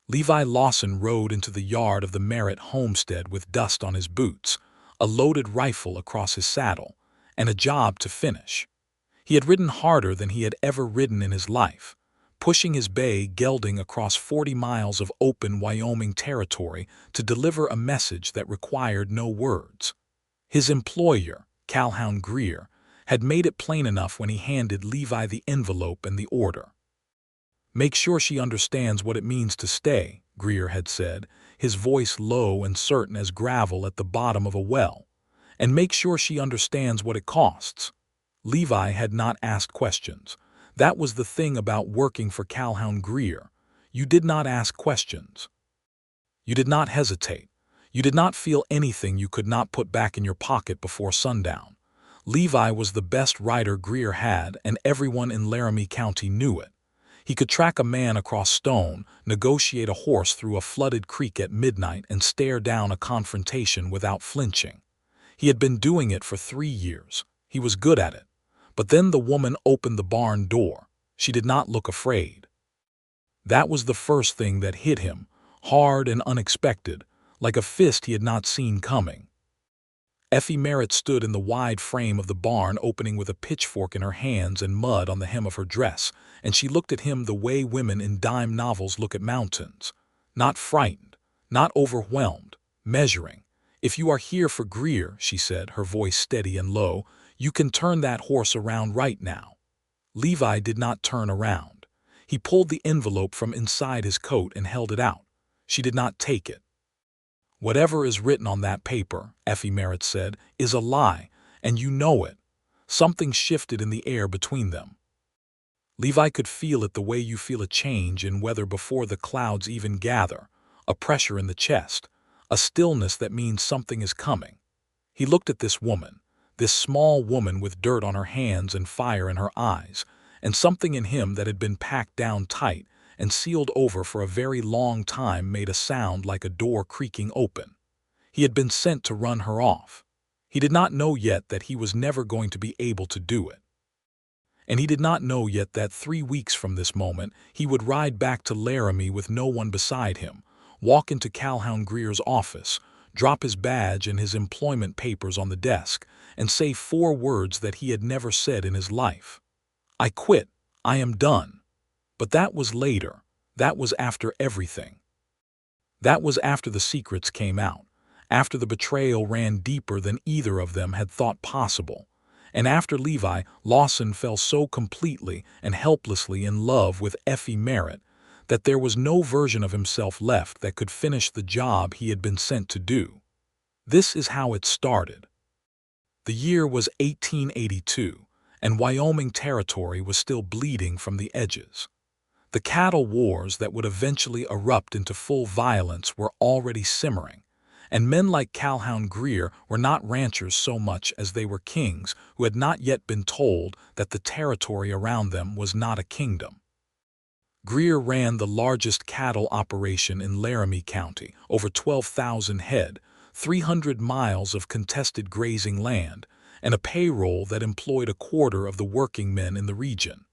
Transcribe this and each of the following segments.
Levi Lawson rode into the yard of the Merritt homestead with dust on his boots, a loaded rifle across his saddle, and a job to finish. He had ridden harder than he had ever ridden in his life, pushing his bay gelding across 40 miles of open Wyoming territory to deliver a message that required no words. His employer, Calhoun Greer, had made it plain enough when he handed Levi the envelope and the order. "Make sure she understands what it means to stay," Greer had said, his voice low and certain as gravel at the bottom of a well. "And make sure she understands what it costs." Levi had not asked questions. That was the thing about working for Calhoun Greer. You did not ask questions. You did not hesitate. You did not feel anything you could not put back in your pocket before sundown. Levi was the best rider Greer had, and everyone in Laramie County knew it. He could track a man across stone, negotiate a horse through a flooded creek at midnight, and stare down a confrontation without flinching. He had been doing it for 3 years. He was good at it. But then the woman opened the barn door. She did not look afraid. That was the first thing that hit him, hard and unexpected, like a fist he had not seen coming. Effie Merritt stood in the wide frame of the barn opening with a pitchfork in her hands and mud on the hem of her dress, and she looked at him the way women in dime novels look at mountains. Not frightened, not overwhelmed, measuring. "If you are here for Greer," she said, her voice steady and low, "you can turn that horse around right now." Levi did not turn around. He pulled the envelope from inside his coat and held it out. She did not take it. "Whatever is written on that paper," Effie Merritt said, "is a lie, and you know it." Something shifted in the air between them. Levi could feel it the way you feel a change in weather before the clouds even gather, a pressure in the chest, a stillness that means something is coming. He looked at this woman, this small woman with dirt on her hands and fire in her eyes, and something in him that had been packed down tight and sealed over for a very long time made a sound like a door creaking open. He had been sent to run her off. He did not know yet that he was never going to be able to do it. And he did not know yet that 3 weeks from this moment he would ride back to Laramie with no one beside him, walk into Calhoun Greer's office, drop his badge and his employment papers on the desk, and say 4 words that he had never said in his life. "I quit. I am done." But that was later. That was after everything. That was after the secrets came out, after the betrayal ran deeper than either of them had thought possible, and after Levi Lawson fell so completely and helplessly in love with Effie Merritt that there was no version of himself left that could finish the job he had been sent to do. This is how it started. The year was 1882, and Wyoming territory was still bleeding from the edges. The cattle wars that would eventually erupt into full violence were already simmering, and men like Calhoun Greer were not ranchers so much as they were kings who had not yet been told that the territory around them was not a kingdom. Greer ran the largest cattle operation in Laramie County, over 12,000 head, 300 miles of contested grazing land, and a payroll that employed a quarter of the working men in the region.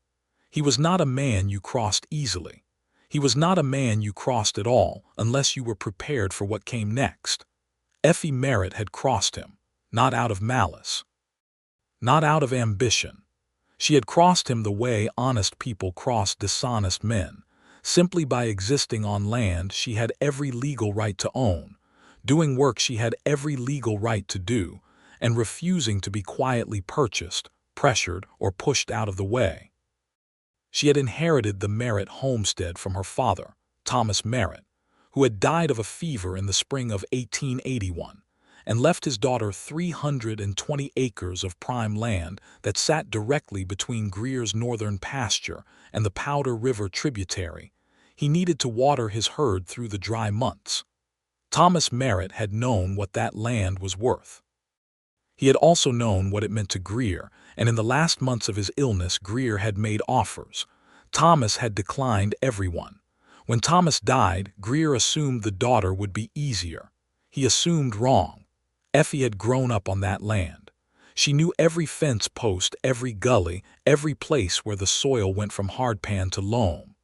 He was not a man you crossed easily. He was not a man you crossed at all unless you were prepared for what came next. Effie Merritt had crossed him, not out of malice, not out of ambition. She had crossed him the way honest people cross dishonest men, simply by existing on land she had every legal right to own, doing work she had every legal right to do, and refusing to be quietly purchased, pressured, or pushed out of the way. She had inherited the Merritt homestead from her father, Thomas Merritt, who had died of a fever in the spring of 1881, and left his daughter 320 acres of prime land that sat directly between Greer's northern pasture and the Powder River tributary. He needed to water his herd through the dry months. Thomas Merritt had known what that land was worth. He had also known what it meant to Greer, and in the last months of his illness Greer had made offers. Thomas had declined everyone. When Thomas died, Greer assumed the daughter would be easier. He assumed wrong. Effie had grown up on that land. She knew every fence post, every gully, every place where the soil went from hardpan to loam.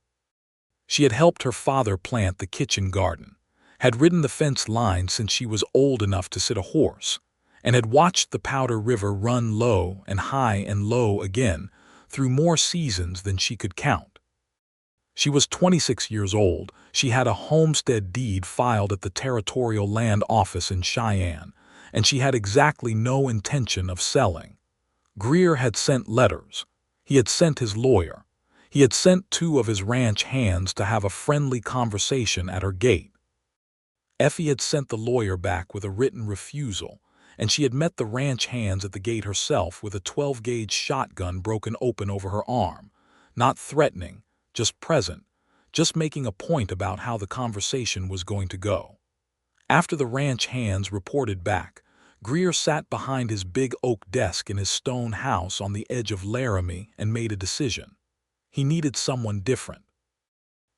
She had helped her father plant the kitchen garden, had ridden the fence line since she was old enough to sit a horse, and had watched the Powder River run low and low again through more seasons than she could count. She was 26 years old. She had a homestead deed filed at the Territorial Land Office in Cheyenne, and she had exactly no intention of selling. Greer had sent letters. He had sent his lawyer. He had sent 2 of his ranch hands to have a friendly conversation at her gate. Effie had sent the lawyer back with a written refusal, and she had met the ranch hands at the gate herself with a 12-gauge shotgun broken open over her arm, not threatening, just present, just making a point about how the conversation was going to go. After the ranch hands reported back, Greer sat behind his big oak desk in his stone house on the edge of Laramie and made a decision. He needed someone different.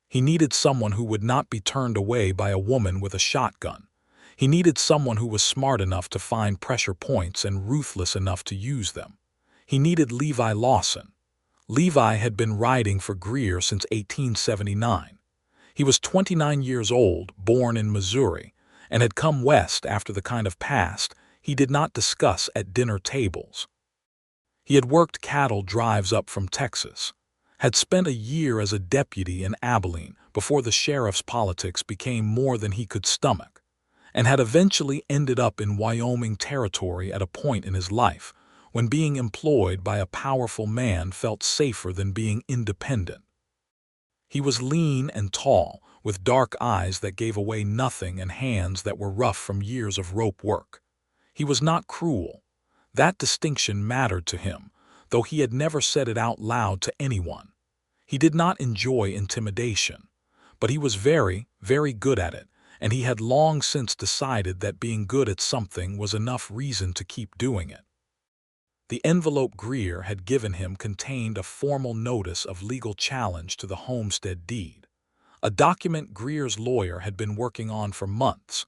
He needed someone who would not be turned away by a woman with a shotgun. He needed someone who was smart enough to find pressure points and ruthless enough to use them. He needed Levi Lawson. Levi had been riding for Greer since 1879. He was 29 years old, born in Missouri, and had come west after the kind of past he did not discuss at dinner tables. He had worked cattle drives up from Texas, had spent a year as a deputy in Abilene before the sheriff's politics became more than he could stomach, and had eventually ended up in Wyoming territory at a point in his life when being employed by a powerful man felt safer than being independent. He was lean and tall, with dark eyes that gave away nothing and hands that were rough from years of rope work. He was not cruel. That distinction mattered to him, though he had never said it out loud to anyone. He did not enjoy intimidation, but he was very, very good at it, and he had long since decided that being good at something was enough reason to keep doing it. The envelope Greer had given him contained a formal notice of legal challenge to the homestead deed, a document Greer's lawyer had been working on for months,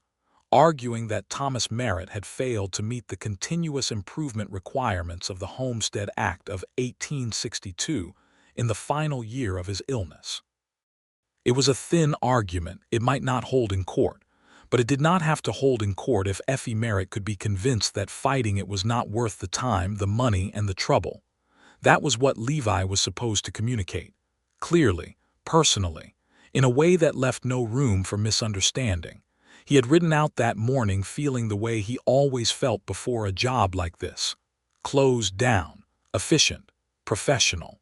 arguing that Thomas Merritt had failed to meet the continuous improvement requirements of the Homestead Act of 1862 in the final year of his illness. It was a thin argument. It might not hold in court, but it did not have to hold in court if Effie Merritt could be convinced that fighting it was not worth the time, the money, and the trouble. That was what Levi was supposed to communicate, clearly, personally, in a way that left no room for misunderstanding. He had ridden out that morning feeling the way he always felt before a job like this: closed down, efficient, professional.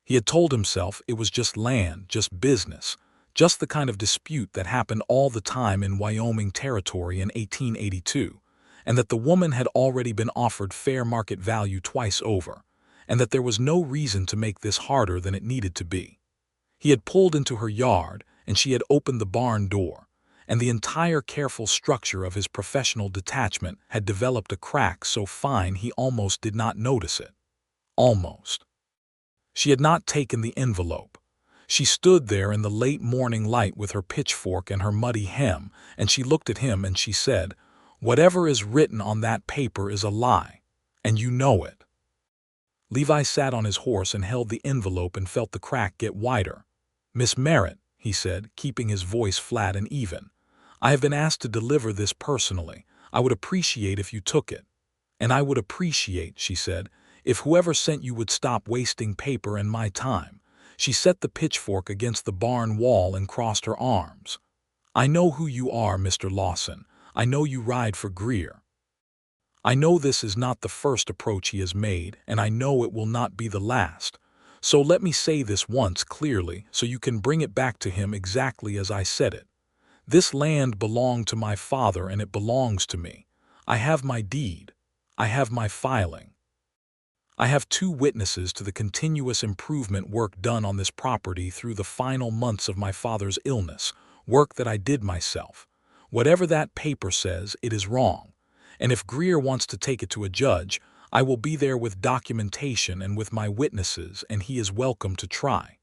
He had told himself it was just land, just business, just the kind of dispute that happened all the time in Wyoming territory in 1882, and that the woman had already been offered fair market value twice over, and that there was no reason to make this harder than it needed to be. He had pulled into her yard, and she had opened the barn door, and the entire careful structure of his professional detachment had developed a crack so fine he almost did not notice it. Almost. She had not taken the envelope. She stood there in the late morning light with her pitchfork and her muddy hem, and she looked at him and she said, "Whatever is written on that paper is a lie, and you know it." Levi sat on his horse and held the envelope and felt the crack get wider. "Miss Merritt," he said, keeping his voice flat and even, "I have been asked to deliver this personally. I would appreciate if you took it." "And I would appreciate," she said, "if whoever sent you would stop wasting paper and my time." She set the pitchfork against the barn wall and crossed her arms. "I know who you are, Mr. Lawson. I know you ride for Greer. I know this is not the first approach he has made, and I know it will not be the last. So let me say this once clearly so you can bring it back to him exactly as I said it. This land belonged to my father and it belongs to me. I have my deed. I have my filing. I have 2 witnesses to the continuous improvement work done on this property through the final months of my father's illness, work that I did myself. Whatever that paper says, it is wrong. And if Greer wants to take it to a judge, I will be there with documentation and with my witnesses, and he is welcome to try."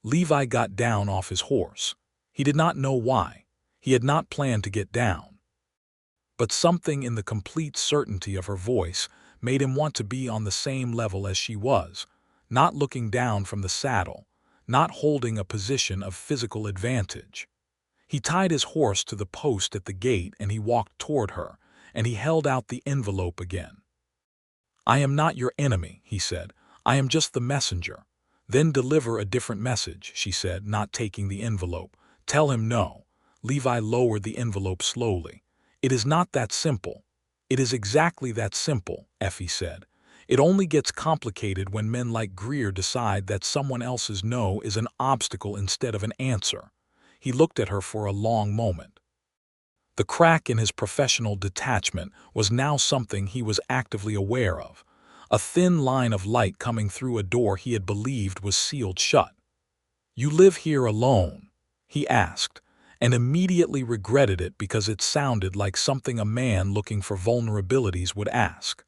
Levi got down off his horse. He did not know why. He had not planned to get down. But something in the complete certainty of her voice made him want to be on the same level as she was, not looking down from the saddle, not holding a position of physical advantage. He tied his horse to the post at the gate and he walked toward her, and he held out the envelope again. "I am not your enemy," he said. "I am just the messenger." "Then deliver a different message," she said, not taking the envelope. "Tell him no." Levi lowered the envelope slowly. "It is not that simple." "It is exactly that simple," Effie said. "It only gets complicated when men like Greer decide that someone else's no is an obstacle instead of an answer." He looked at her for a long moment. The crack in his professional detachment was now something he was actively aware of, a thin line of light coming through a door he had believed was sealed shut. "You live here alone?" he asked, and immediately regretted it because it sounded like something a man looking for vulnerabilities would ask.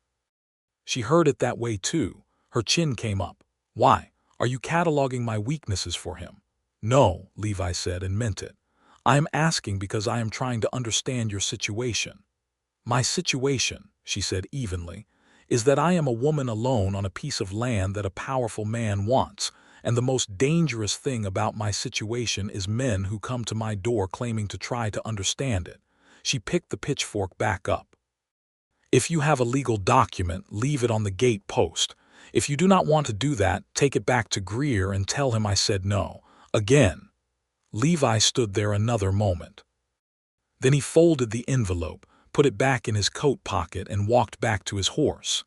She heard it that way too. Her chin came up. "Why? Are you cataloging my weaknesses for him?" "No," Levi said, and meant it. "I am asking because I am trying to understand your situation." "My situation," she said evenly, "is that I am a woman alone on a piece of land that a powerful man wants, and the most dangerous thing about my situation is men who come to my door claiming to try to understand it." She picked the pitchfork back up. "If you have a legal document, leave it on the gate post. If you do not want to do that, take it back to Greer and tell him I said no." Again. Levi stood there another moment. Then he folded the envelope, put it back in his coat pocket, and walked back to his horse.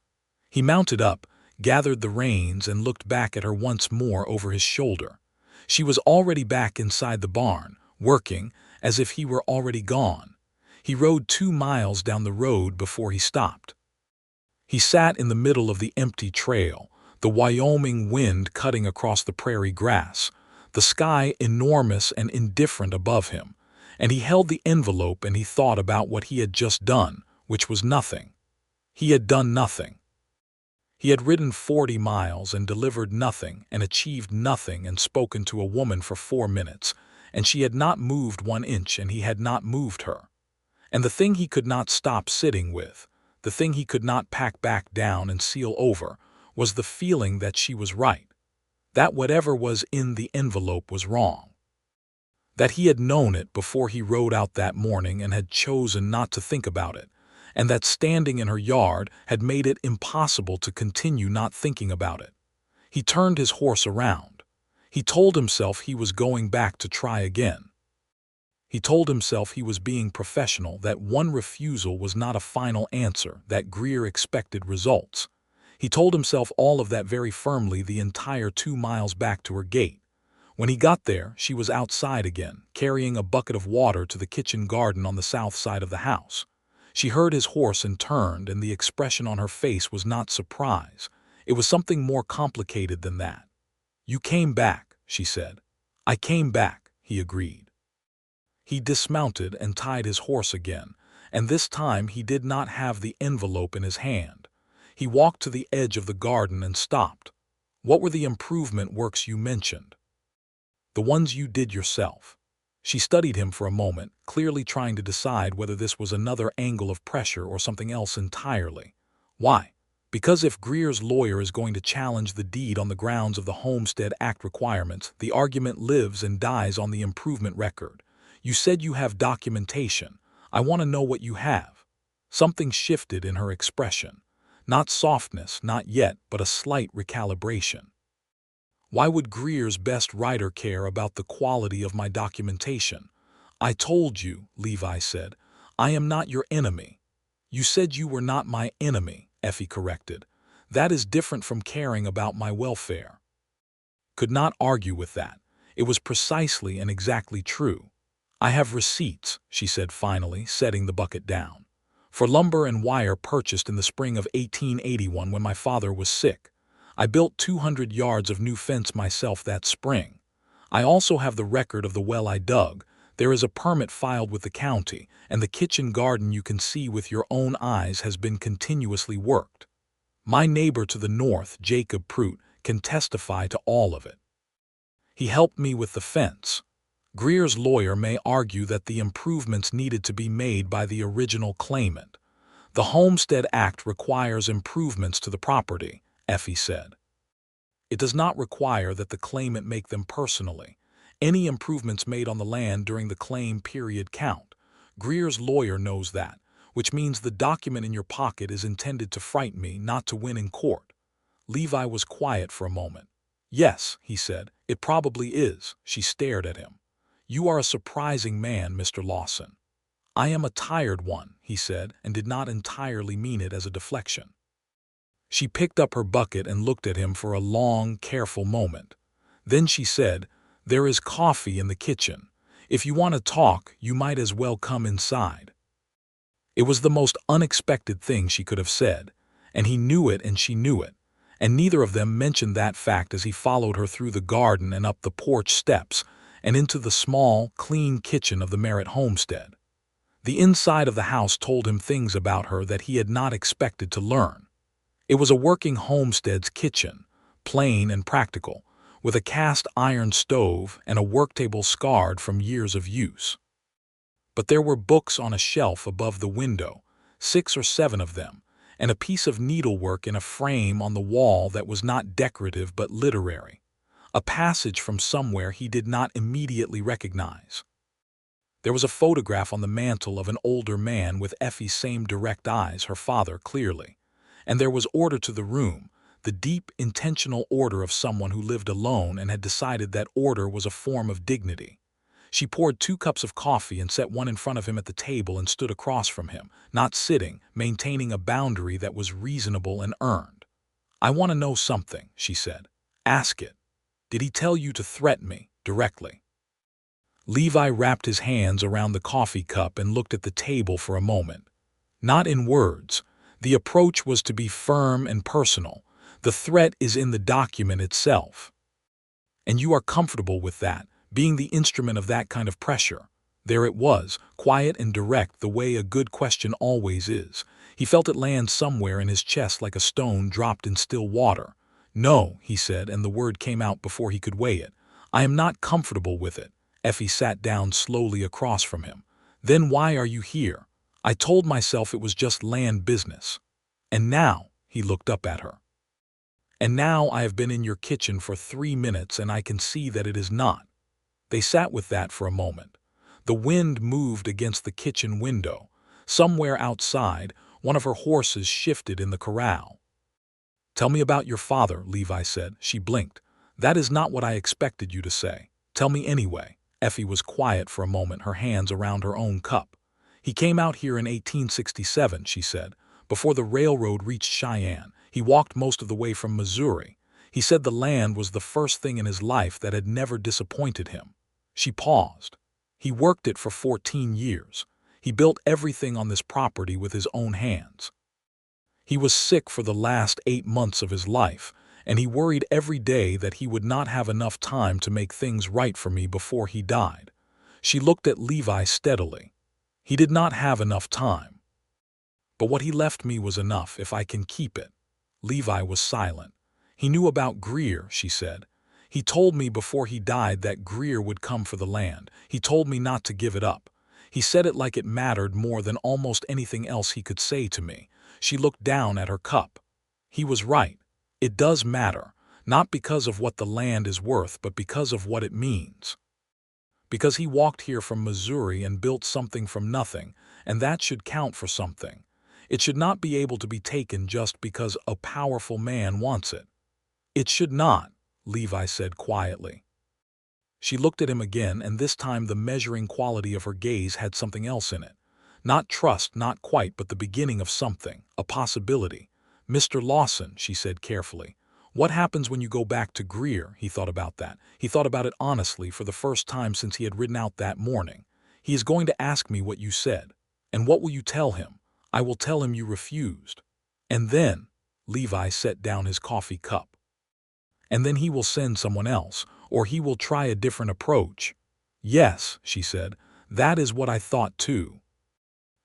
He mounted up, gathered the reins, and looked back at her once more over his shoulder. She was already back inside the barn, working, as if he were already gone. He rode 2 miles down the road before he stopped. He sat in the middle of the empty trail, the Wyoming wind cutting across the prairie grass, the sky enormous and indifferent above him, and he held the envelope and he thought about what he had just done, which was nothing. He had done nothing. He had ridden 40 miles and delivered nothing and achieved nothing and spoken to a woman for 4 minutes, and she had not moved 1 inch and he had not moved her. And the thing he could not stop sitting with, the thing he could not pack back down and seal over, was the feeling that she was right, that whatever was in the envelope was wrong. That he had known it before he rode out that morning and had chosen not to think about it, and that standing in her yard had made it impossible to continue not thinking about it. He turned his horse around. He told himself he was going back to try again. He told himself he was being professional, that one refusal was not a final answer, that Greer expected results. He told himself all of that very firmly the entire 2 miles back to her gate. When he got there, she was outside again, carrying a bucket of water to the kitchen garden on the south side of the house. She heard his horse and turned, and the expression on her face was not surprise. It was something more complicated than that. "You came back," she said. "I came back," he agreed. He dismounted and tied his horse again, and this time he did not have the envelope in his hand. He walked to the edge of the garden and stopped. "What were the improvement works you mentioned?" "The ones you did yourself." She studied him for a moment, clearly trying to decide whether this was another angle of pressure or something else entirely. "Why?" "Because if Greer's lawyer is going to challenge the deed on the grounds of the Homestead Act requirements, the argument lives and dies on the improvement record. You said you have documentation. I want to know what you have." Something shifted in her expression. Not softness, not yet, but a slight recalibration. "Why would Greer's best writer care about the quality of my documentation?" "I told you," Levi said, "I am not your enemy." "You said you were not my enemy," Effie corrected. "That is different from caring about my welfare." Could not argue with that. It was precisely and exactly true. "I have receipts," she said finally, setting the bucket down. "For lumber and wire purchased in the spring of 1881 when my father was sick. I built 200 yards of new fence myself that spring. I also have the record of the well I dug. There is a permit filed with the county, and the kitchen garden you can see with your own eyes has been continuously worked. My neighbor to the north, Jacob Prout, can testify to all of it. He helped me with the fence. Greer's lawyer may argue that the improvements needed to be made by the original claimant. The Homestead Act requires improvements to the property," Effie said. It does not require that the claimant make them personally. Any improvements made on the land during the claim period count. Greer's lawyer knows that, which means the document in your pocket is intended to frighten me, not to win in court. Levi was quiet for a moment. Yes, he said, it probably is. She stared at him. You are a surprising man, Mr. Lawson. I am a tired one, he said, and did not entirely mean it as a deflection. She picked up her bucket and looked at him for a long, careful moment. Then she said, there is coffee in the kitchen. If you want to talk, you might as well come inside. It was the most unexpected thing she could have said, and he knew it and she knew it, and neither of them mentioned that fact as he followed her through the garden and up the porch steps and into the small, clean kitchen of the Merritt homestead. The inside of the house told him things about her that he had not expected to learn. It was a working homestead's kitchen, plain and practical, with a cast iron stove and a work table scarred from years of use. But there were books on a shelf above the window, 6 or 7 of them, and a piece of needlework in a frame on the wall that was not decorative but literary, a passage from somewhere he did not immediately recognize. There was a photograph on the mantel of an older man with Effie's same direct eyes, her father, clearly. And there was order to the room, the deep, intentional order of someone who lived alone and had decided that order was a form of dignity. She poured 2 cups of coffee and set one in front of him at the table and stood across from him, not sitting, maintaining a boundary that was reasonable and earned. I want to know something, she said. Ask it. Did he tell you to threaten me, directly? Levi wrapped his hands around the coffee cup and looked at the table for a moment. Not in words. The approach was to be firm and personal. The threat is in the document itself. And you are comfortable with that, being the instrument of that kind of pressure. There it was, quiet and direct the way a good question always is. He felt it land somewhere in his chest like a stone dropped in still water. No, he said, and the word came out before he could weigh it. I am not comfortable with it. Effie sat down slowly across from him. Then why are you here? I told myself it was just land business. And now, he looked up at her. And now I have been in your kitchen for 3 minutes and I can see that it is not. They sat with that for a moment. The wind moved against the kitchen window. Somewhere outside, one of her horses shifted in the corral. Tell me about your father, Levi said. She blinked. That is not what I expected you to say. Tell me anyway. Effie was quiet for a moment, her hands around her own cup. He came out here in 1867, she said, before the railroad reached Cheyenne. He walked most of the way from Missouri. He said the land was the first thing in his life that had never disappointed him. She paused. He worked it for 14 years. He built everything on this property with his own hands. He was sick for the last 8 months of his life, and he worried every day that he would not have enough time to make things right for me before he died. She looked at Levi steadily. He did not have enough time. But what he left me was enough if I can keep it. Levi was silent. He knew about Greer, she said. He told me before he died that Greer would come for the land. He told me not to give it up. He said it like it mattered more than almost anything else he could say to me. She looked down at her cup. He was right. It does matter, not because of what the land is worth, but because of what it means. Because he walked here from Missouri and built something from nothing, and that should count for something. It should not be able to be taken just because a powerful man wants it. It should not, Levi said quietly. She looked at him again, and this time the measuring quality of her gaze had something else in it. Not trust, not quite, but the beginning of something, a possibility. Mr. Lawson, she said carefully, what happens when you go back to Greer? He thought about that. He thought about it honestly for the first time since he had ridden out that morning. He is going to ask me what you said. And what will you tell him? I will tell him you refused. And then, Levi set down his coffee cup. And then he will send someone else, or he will try a different approach. Yes, she said, that is what I thought too.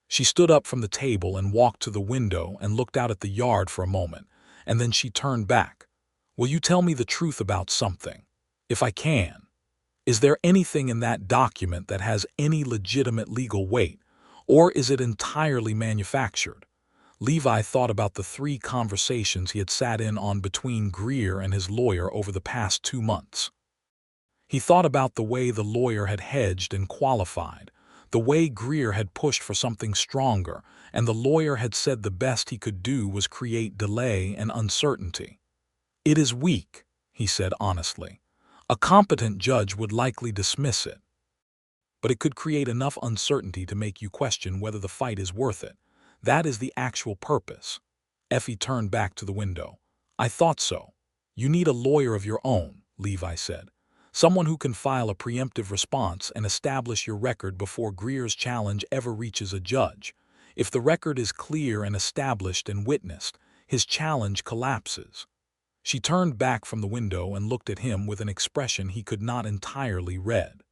She stood up from the table and walked to the window and looked out at the yard for a moment, and then she turned back. Will you tell me the truth about something? If I can. Is there anything in that document that has any legitimate legal weight, or is it entirely manufactured? Levi thought about the 3 conversations he had sat in on between Greer and his lawyer over the past 2 months. He thought about the way the lawyer had hedged and qualified, the way Greer had pushed for something stronger, and the lawyer had said the best he could do was create delay and uncertainty. "It is weak," he said honestly. "A competent judge would likely dismiss it. But it could create enough uncertainty to make you question whether the fight is worth it. That is the actual purpose." Effie turned back to the window. "I thought so. You need a lawyer of your own," Levi said. "Someone who can file a preemptive response and establish your record before Greer's challenge ever reaches a judge. If the record is clear and established and witnessed, his challenge collapses." She turned back from the window and looked at him with an expression he could not entirely read.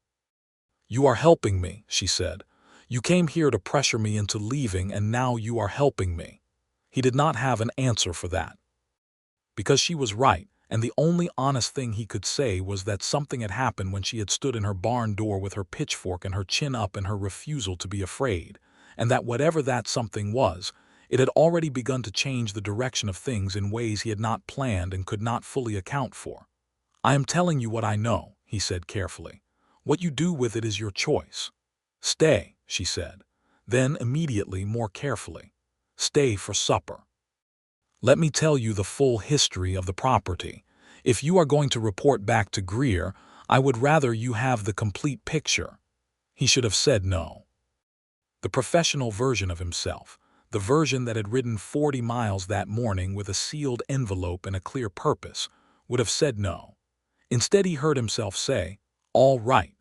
"You are helping me," she said. "You came here to pressure me into leaving, and now you are helping me." He did not have an answer for that. Because she was right, and the only honest thing he could say was that something had happened when she had stood in her barn door with her pitchfork and her chin up and her refusal to be afraid, and that whatever that something was, it had already begun to change the direction of things in ways he had not planned and could not fully account for. "I am telling you what I know," he said carefully. "What you do with it is your choice." "Stay," she said. Then immediately, more carefully, "Stay for supper. Let me tell you the full history of the property. If you are going to report back to Greer, I would rather you have the complete picture." He should have said no. The professional version of himself, the version that had ridden 40 miles that morning with a sealed envelope and a clear purpose, would have said no. Instead, he heard himself say, "All right."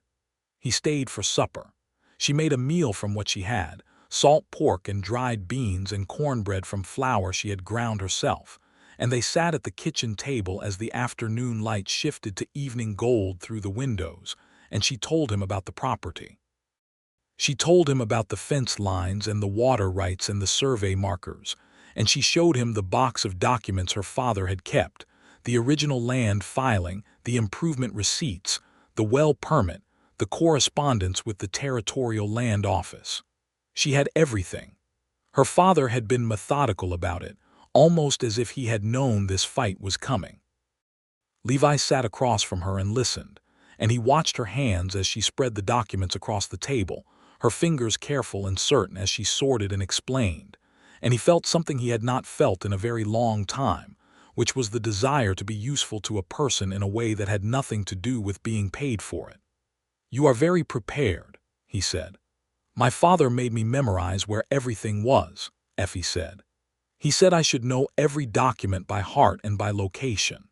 He stayed for supper. She made a meal from what she had, salt pork and dried beans and cornbread from flour she had ground herself, and they sat at the kitchen table as the afternoon light shifted to evening gold through the windows, and she told him about the property. She told him about the fence lines and the water rights and the survey markers, and she showed him the box of documents her father had kept, the original land filing, the improvement receipts, the well permit, the correspondence with the Territorial Land Office. She had everything. Her father had been methodical about it, almost as if he had known this fight was coming. Levi sat across from her and listened, and he watched her hands as she spread the documents across the table, her fingers careful and certain as she sorted and explained, and he felt something he had not felt in a very long time, which was the desire to be useful to a person in a way that had nothing to do with being paid for it. "You are very prepared," he said. "My father made me memorize where everything was," Effie said. "He said I should know every document by heart and by location.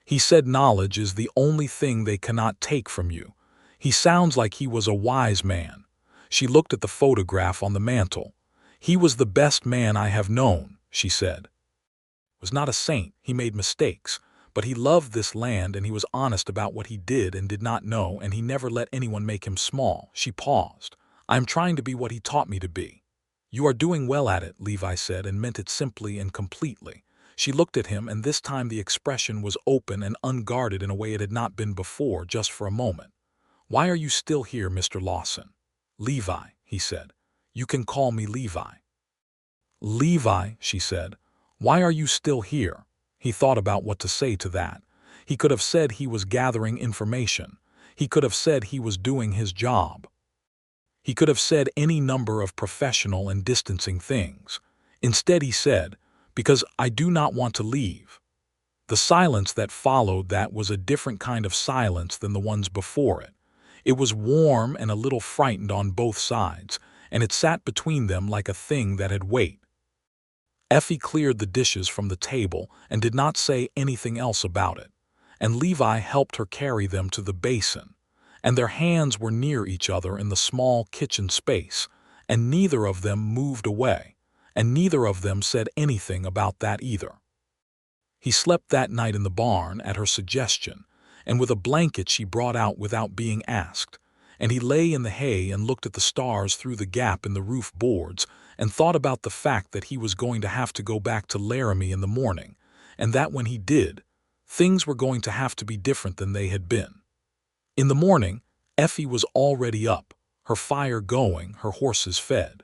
He said knowledge is the only thing they cannot take from you." He sounds like he was a wise man. She looked at the photograph on the mantel. "He was the best man I have known," she said. "Was not a saint, he made mistakes, but he loved this land and he was honest about what he did and did not know, and he never let anyone make him small." She paused. "I am trying to be what he taught me to be." "You are doing well at it," Levi said, and meant it simply and completely. She looked at him, and this time the expression was open and unguarded in a way it had not been before, just for a moment. "Why are you still here, Mr. Lawson?" "Levi," he said. "You can call me Levi." "Levi," she said. "Why are you still here?" He thought about what to say to that. He could have said he was gathering information. He could have said he was doing his job. He could have said any number of professional and distancing things. Instead he said, "Because I do not want to leave." The silence that followed that was a different kind of silence than the ones before it. It was warm and a little frightened on both sides, and it sat between them like a thing that had weight. Effie cleared the dishes from the table and did not say anything else about it, and Levi helped her carry them to the basin, and their hands were near each other in the small kitchen space, and neither of them moved away, and neither of them said anything about that either. He slept that night in the barn at her suggestion, and with a blanket she brought out without being asked, and he lay in the hay and looked at the stars through the gap in the roof boards and thought about the fact that he was going to have to go back to Laramie in the morning, and that when he did, things were going to have to be different than they had been. In the morning, Effie was already up, her fire going, her horses fed.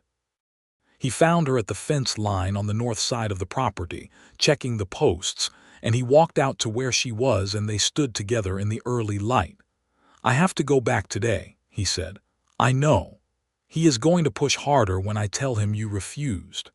He found her at the fence line on the north side of the property, checking the posts, and he walked out to where she was and they stood together in the early light. "I have to go back today," he said. "I know. He is going to push harder when I tell him you refused."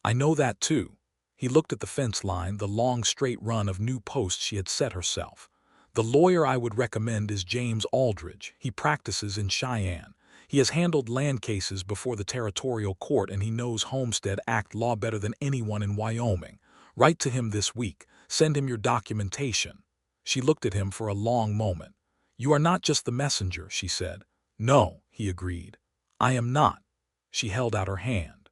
"I know that too." He looked at the fence line, the long straight run of new posts she had set herself. "The lawyer I would recommend is James Aldridge. He practices in Cheyenne. He has handled land cases before the territorial court and he knows Homestead Act law better than anyone in Wyoming. Write to him this week. Send him your documentation." She looked at him for a long moment. "You are not just the messenger," she said. "No," he agreed. "I am not." She held out her hand.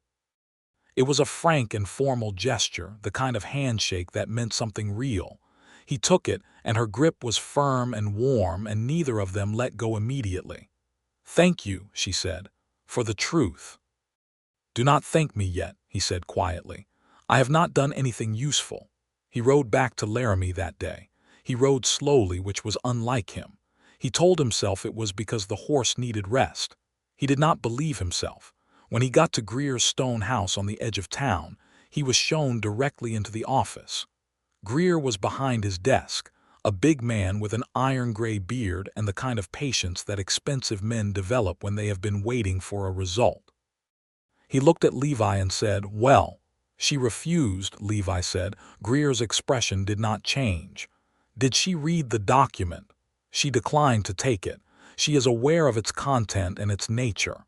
It was a frank and formal gesture, the kind of handshake that meant something real. He took it, and her grip was firm and warm, and neither of them let go immediately. "Thank you," she said, "for the truth." "Do not thank me yet," he said quietly. "I have not done anything useful." He rode back to Laramie that day. He rode slowly, which was unlike him. He told himself it was because the horse needed rest. He did not believe himself. When he got to Greer's stone house on the edge of town, he was shown directly into the office. Greer was behind his desk, a big man with an iron-gray beard and the kind of patience that expensive men develop when they have been waiting for a result. He looked at Levi and said, "Well." "She refused," Levi said. Greer's expression did not change. "Did she read the document?" "She declined to take it. She is aware of its content and its nature.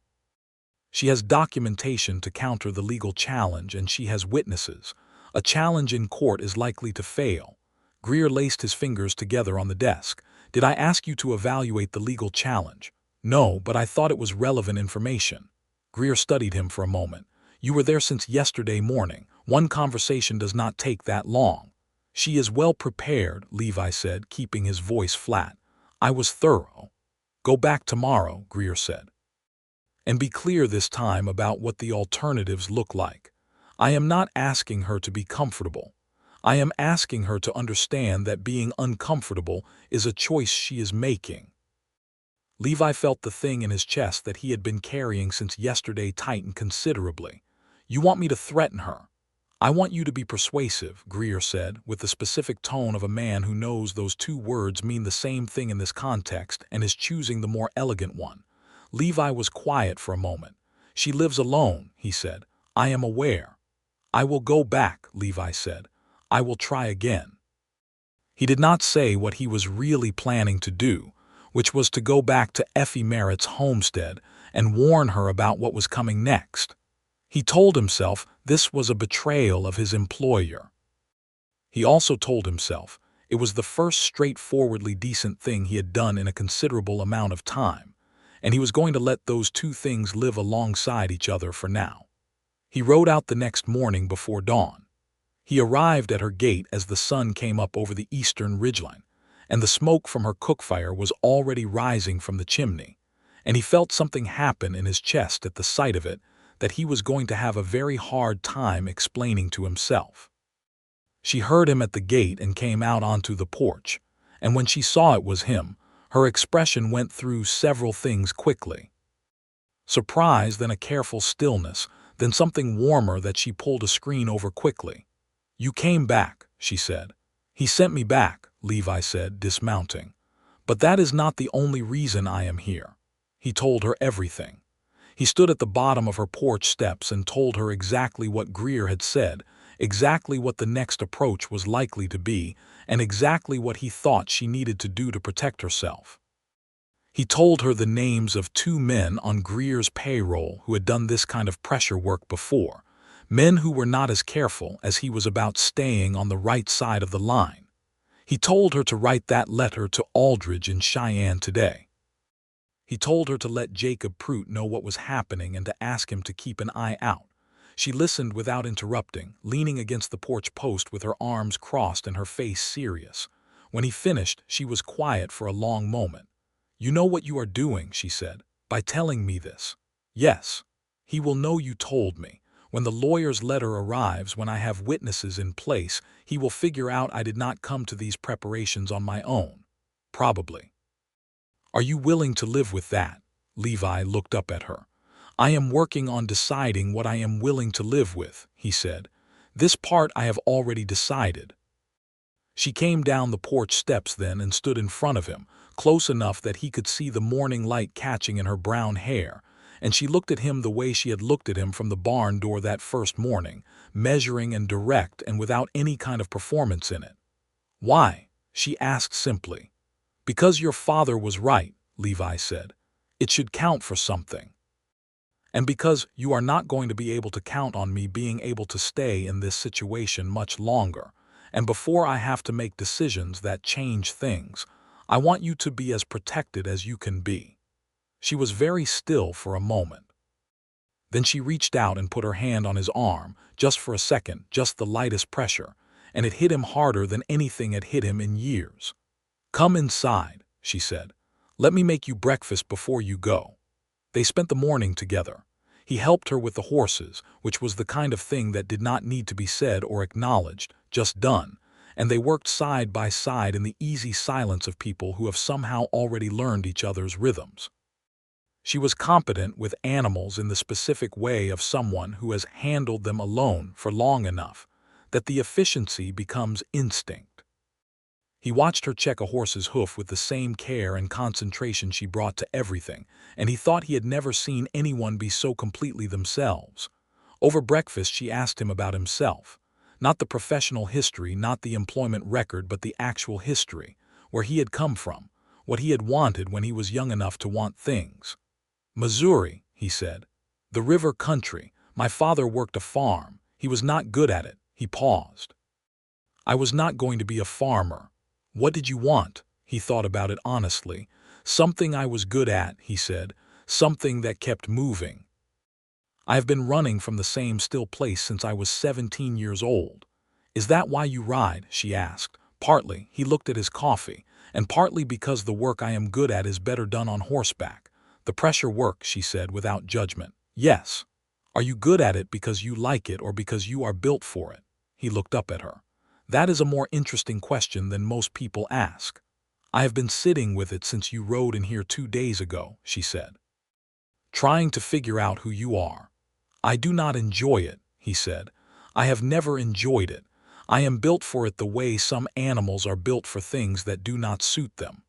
She has documentation to counter the legal challenge and she has witnesses. A challenge in court is likely to fail." Greer laced his fingers together on the desk. "Did I ask you to evaluate the legal challenge?" "No, but I thought it was relevant information." Greer studied him for a moment. "You were there since yesterday morning. One conversation does not take that long." "She is well prepared," Levi said, keeping his voice flat. "I was thorough." "Go back tomorrow," Greer said. "And be clear this time about what the alternatives look like. I am not asking her to be comfortable. I am asking her to understand that being uncomfortable is a choice she is making." Levi felt the thing in his chest that he had been carrying since yesterday tighten considerably. "You want me to threaten her?" "I want you to be persuasive," Greer said, with the specific tone of a man who knows those two words mean the same thing in this context and is choosing the more elegant one. Levi was quiet for a moment. "She lives alone," he said. "I am aware." "I will go back," Levi said. "I will try again." He did not say what he was really planning to do, which was to go back to Effie Merritt's homestead and warn her about what was coming next. He told himself this was a betrayal of his employer. He also told himself it was the first straightforwardly decent thing he had done in a considerable amount of time, and he was going to let those two things live alongside each other for now. He rode out the next morning before dawn. He arrived at her gate as the sun came up over the eastern ridgeline, and the smoke from her cook fire was already rising from the chimney, and he felt something happen in his chest at the sight of it that he was going to have a very hard time explaining to himself. She heard him at the gate and came out onto the porch, and when she saw it was him, her expression went through several things quickly. Surprise, then a careful stillness, then something warmer that she pulled a screen over quickly. "You came back," she said. "He sent me back," Levi said, dismounting. "But that is not the only reason I am here." He told her everything. He stood at the bottom of her porch steps and told her exactly what Greer had said, exactly what the next approach was likely to be, and exactly what he thought she needed to do to protect herself. He told her the names of two men on Greer's payroll who had done this kind of pressure work before, men who were not as careful as he was about staying on the right side of the line. He told her to write that letter to Aldridge in Cheyenne today. He told her to let Jacob Pruitt know what was happening and to ask him to keep an eye out. She listened without interrupting, leaning against the porch post with her arms crossed and her face serious. When he finished, she was quiet for a long moment. "You know what you are doing," she said, "by telling me this." "Yes. He will know you told me. When the lawyer's letter arrives, when I have witnesses in place, he will figure out I did not come to these preparations on my own. Probably." "Are you willing to live with that?" Levi looked up at her. I am working on deciding what I am willing to live with, he said. This part I have already decided. She came down the porch steps then and stood in front of him, close enough that he could see the morning light catching in her brown hair, and she looked at him the way she had looked at him from the barn door that first morning, measuring and direct and without any kind of performance in it. Why? She asked simply. Because your father was right, Levi said. It should count for something. And because you are not going to be able to count on me being able to stay in this situation much longer, and before I have to make decisions that change things, I want you to be as protected as you can be. She was very still for a moment. Then she reached out and put her hand on his arm, just for a second, just the lightest pressure, and it hit him harder than anything had hit him in years. Come inside, she said. Let me make you breakfast before you go. They spent the morning together. He helped her with the horses, which was the kind of thing that did not need to be said or acknowledged, just done, and they worked side by side in the easy silence of people who have somehow already learned each other's rhythms. She was competent with animals in the specific way of someone who has handled them alone for long enough that the efficiency becomes instinct. He watched her check a horse's hoof with the same care and concentration she brought to everything, and he thought he had never seen anyone be so completely themselves. Over breakfast she asked him about himself. Not the professional history, not the employment record, but the actual history, where he had come from, what he had wanted when he was young enough to want things. Missouri, he said. The river country. My father worked a farm. He was not good at it. He paused. I was not going to be a farmer. What did you want? He thought about it honestly. Something I was good at, he said. Something that kept moving. I have been running from the same still place since I was 17 years old. Is that why you ride? She asked. Partly, he looked at his coffee, and partly because the work I am good at is better done on horseback. The pressure work, she said without judgment. Yes. Are you good at it because you like it or because you are built for it? He looked up at her. That is a more interesting question than most people ask. I have been sitting with it since you rode in here 2 days ago, she said. Trying to figure out who you are. I do not enjoy it, he said. I have never enjoyed it. I am built for it the way some animals are built for things that do not suit them.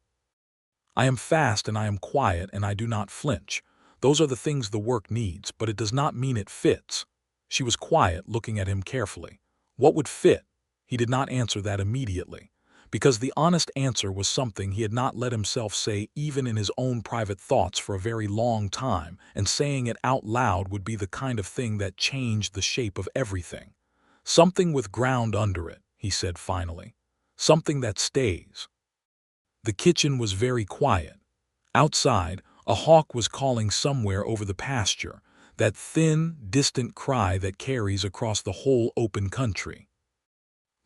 I am fast and I am quiet and I do not flinch. Those are the things the work needs, but it does not mean it fits. She was quiet, looking at him carefully. What would fit? He did not answer that immediately, because the honest answer was something he had not let himself say even in his own private thoughts for a very long time, and saying it out loud would be the kind of thing that changed the shape of everything. Something with ground under it, he said finally. Something that stays. The kitchen was very quiet. Outside, a hawk was calling somewhere over the pasture, that thin, distant cry that carries across the whole open country.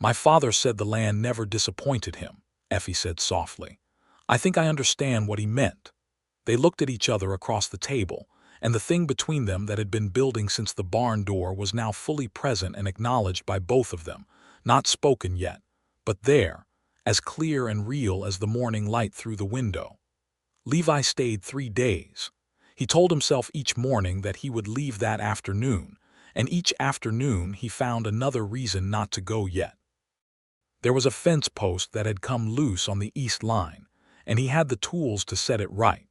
My father said the land never disappointed him, Effie said softly. I think I understand what he meant. They looked at each other across the table, and the thing between them that had been building since the barn door was now fully present and acknowledged by both of them, not spoken yet, but there, as clear and real as the morning light through the window. Levi stayed 3 days. He told himself each morning that he would leave that afternoon, and each afternoon he found another reason not to go yet. There was a fence post that had come loose on the east line, and he had the tools to set it right.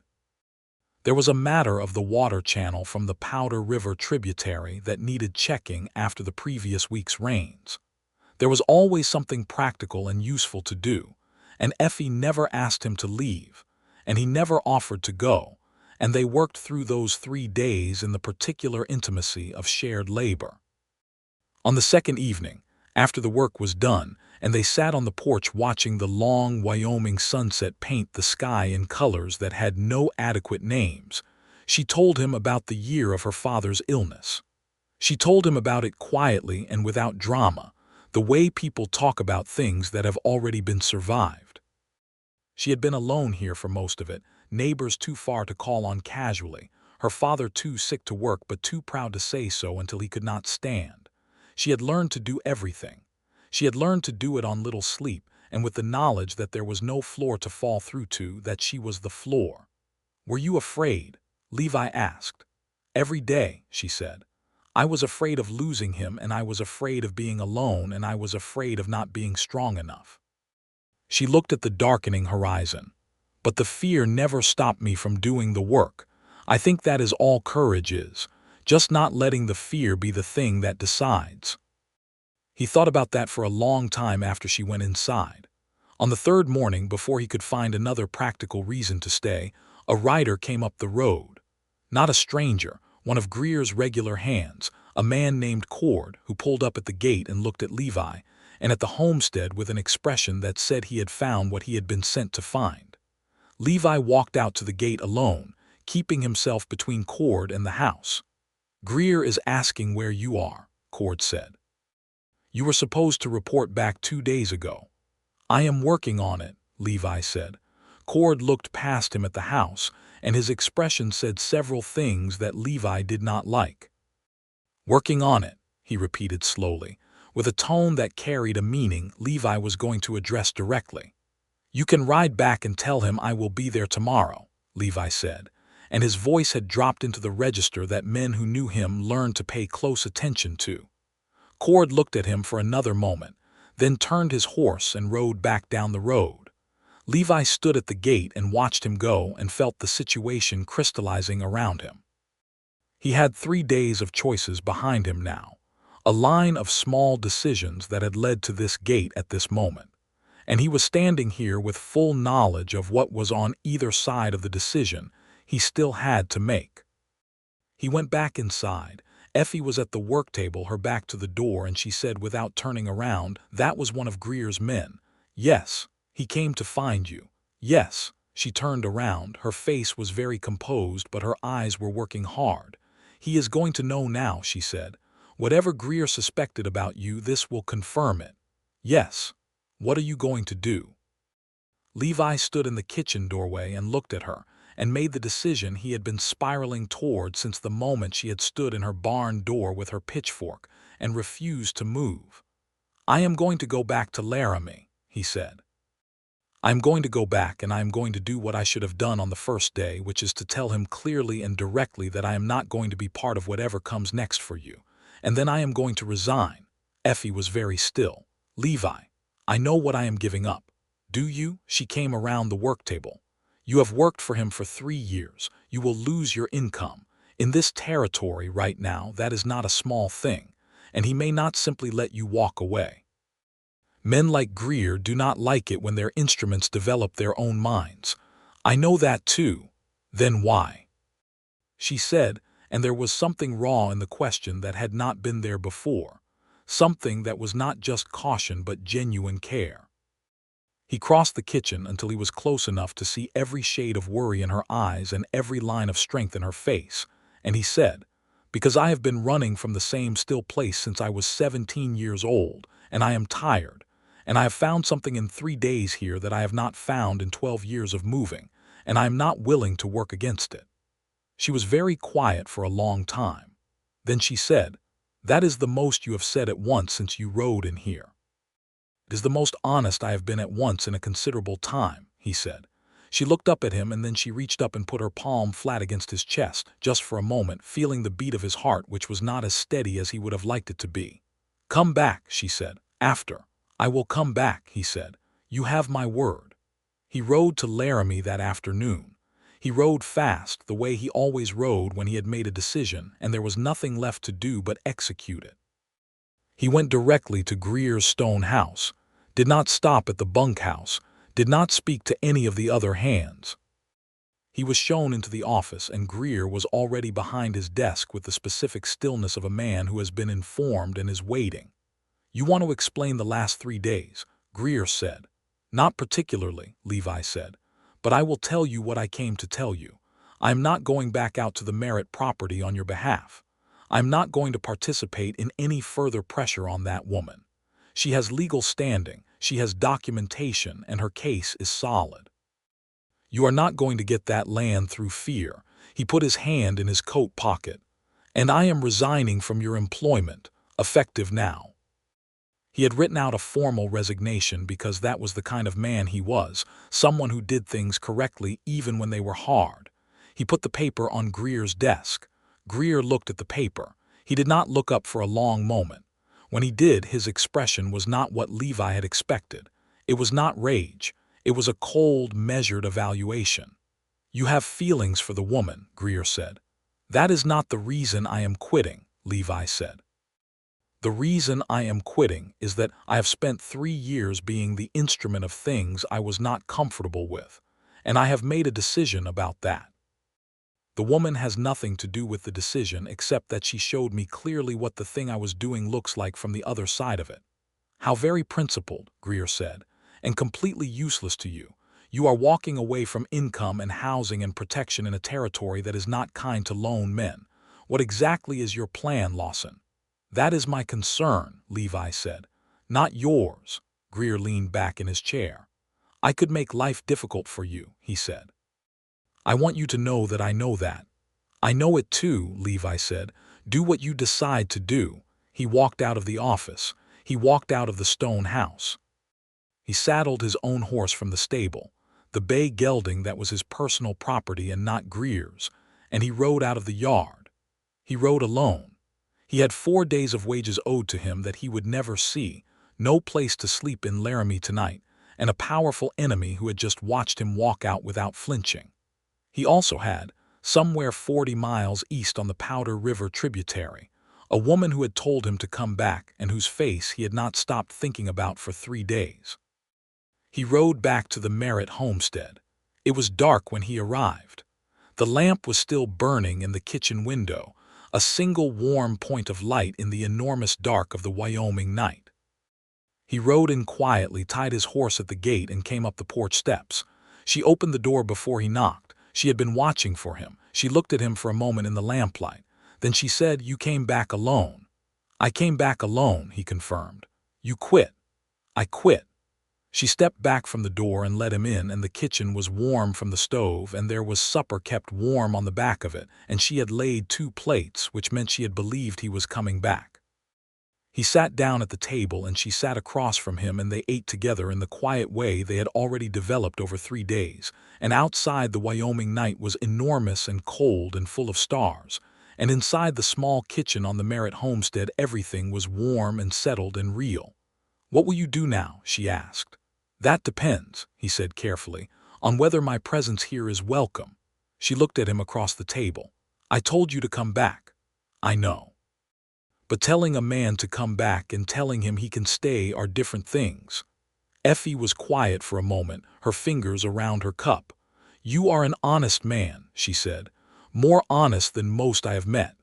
There was a matter of the water channel from the Powder River tributary that needed checking after the previous week's rains. There was always something practical and useful to do, and Effie never asked him to leave, and he never offered to go, and they worked through those 3 days in the particular intimacy of shared labor. On the second evening, after the work was done, and they sat on the porch watching the long Wyoming sunset paint the sky in colors that had no adequate names, she told him about the year of her father's illness. She told him about it quietly and without drama, the way people talk about things that have already been survived. She had been alone here for most of it, neighbors too far to call on casually, her father too sick to work but too proud to say so until he could not stand. She had learned to do everything. She had learned to do it on little sleep, and with the knowledge that there was no floor to fall through to, that she was the floor. Were you afraid? Levi asked. Every day, she said. I was afraid of losing him, and I was afraid of being alone, and I was afraid of not being strong enough. She looked at the darkening horizon. But the fear never stopped me from doing the work. I think that is all courage is, just not letting the fear be the thing that decides. He thought about that for a long time after she went inside. On the third morning, before he could find another practical reason to stay, a rider came up the road. Not a stranger, one of Greer's regular hands, a man named Cord, who pulled up at the gate and looked at Levi, and at the homestead with an expression that said he had found what he had been sent to find. Levi walked out to the gate alone, keeping himself between Cord and the house. Greer is asking where you are, Cord said. You were supposed to report back 2 days ago. I am working on it, Levi said. Cord looked past him at the house, and his expression said several things that Levi did not like. Working on it, he repeated slowly, with a tone that carried a meaning Levi was going to address directly. You can ride back and tell him I will be there tomorrow, Levi said, and his voice had dropped into the register that men who knew him learned to pay close attention to. Cord looked at him for another moment, then turned his horse and rode back down the road. Levi stood at the gate and watched him go and felt the situation crystallizing around him. He had 3 days of choices behind him now, a line of small decisions that had led to this gate at this moment, and he was standing here with full knowledge of what was on either side of the decision he still had to make. He went back inside. Effie was at the work table, her back to the door, and she said without turning around, "That was one of Greer's men." "Yes, he came to find you." "Yes." She turned around. Her face was very composed, but her eyes were working hard. "He is going to know now," she said. "Whatever Greer suspected about you, this will confirm it." "Yes. What are you going to do?" Levi stood in the kitchen doorway and looked at her, and made the decision he had been spiraling toward since the moment she had stood in her barn door with her pitchfork and refused to move. "I am going to go back to Laramie," he said. "I am going to go back, and I am going to do what I should have done on the first day, which is to tell him clearly and directly that I am not going to be part of whatever comes next for you. And then I am going to resign." Effie was very still. "Levi, I know what I am giving up." "Do you?" She came around the work table. "You have worked for him for 3 years. You will lose your income. In this territory right now, that is not a small thing, and he may not simply let you walk away. Men like Greer do not like it when their instruments develop their own minds. I know that too." "Then why?" she said, and there was something raw in the question that had not been there before, something that was not just caution but genuine care. He crossed the kitchen until he was close enough to see every shade of worry in her eyes and every line of strength in her face, and he said, "Because I have been running from the same still place since I was 17 years old, and I am tired, and I have found something in 3 days here that I have not found in 12 years of moving, and I am not willing to work against it." She was very quiet for a long time. Then she said, "That is the most you have said at once since you rode in here." "It is the most honest I have been at once in a considerable time," he said. She looked up at him, and then she reached up and put her palm flat against his chest, just for a moment, feeling the beat of his heart, which was not as steady as he would have liked it to be. "Come back," she said. "After." "I will come back," he said. "You have my word." He rode to Laramie that afternoon. He rode fast, the way he always rode when he had made a decision, and there was nothing left to do but execute it. He went directly to Greer's stone house, did not stop at the bunkhouse, did not speak to any of the other hands. He was shown into the office, and Greer was already behind his desk with the specific stillness of a man who has been informed and is waiting. "You want to explain the last 3 days," Greer said. "Not particularly," Levi said, "but I will tell you what I came to tell you. I am not going back out to the Merritt property on your behalf. I am not going to participate in any further pressure on that woman. She has legal standing, she has documentation, and her case is solid. You are not going to get that land through fear." He put his hand in his coat pocket. "And I am resigning from your employment, effective now." He had written out a formal resignation because that was the kind of man he was, someone who did things correctly even when they were hard. He put the paper on Greer's desk. Greer looked at the paper. He did not look up for a long moment. When he did, his expression was not what Levi had expected. It was not rage. It was a cold, measured evaluation. "You have feelings for the woman," Greer said. "That is not the reason I am quitting," Levi said. "The reason I am quitting is that I have spent 3 years being the instrument of things I was not comfortable with, and I have made a decision about that. The woman has nothing to do with the decision except that she showed me clearly what the thing I was doing looks like from the other side of it." "How very principled," Greer said, "and completely useless to you. You are walking away from income and housing and protection in a territory that is not kind to lone men. What exactly is your plan, Lawson?" "That is my concern," Levi said. "Not yours." Greer leaned back in his chair. "I could make life difficult for you," he said. "I want you to know that I know that." "I know it too," Levi said. "Do what you decide to do." He walked out of the office. He walked out of the stone house. He saddled his own horse from the stable, the bay gelding that was his personal property and not Greer's, and he rode out of the yard. He rode alone. He had 4 days of wages owed to him that he would never see, no place to sleep in Laramie tonight, and a powerful enemy who had just watched him walk out without flinching. He also had, somewhere 40 miles east on the Powder River tributary, a woman who had told him to come back and whose face he had not stopped thinking about for 3 days. He rode back to the Merritt homestead. It was dark when he arrived. The lamp was still burning in the kitchen window, a single warm point of light in the enormous dark of the Wyoming night. He rode in quietly, tied his horse at the gate, and came up the porch steps. She opened the door before he knocked. She had been watching for him. She looked at him for a moment in the lamplight. Then she said, "You came back alone." "I came back alone," he confirmed. "You quit." "I quit." She stepped back from the door and let him in, and the kitchen was warm from the stove, and there was supper kept warm on the back of it, and she had laid 2 plates, which meant she had believed he was coming back. He sat down at the table and she sat across from him, and they ate together in the quiet way they had already developed over 3 days, and outside the Wyoming night was enormous and cold and full of stars, and inside the small kitchen on the Merritt homestead everything was warm and settled and real. "What will you do now?" she asked. "That depends," he said carefully, "on whether my presence here is welcome." She looked at him across the table. "I told you to come back." "I know. But telling a man to come back and telling him he can stay are different things." Effie was quiet for a moment, her fingers around her cup. "You are an honest man," she said, "more honest than most I have met."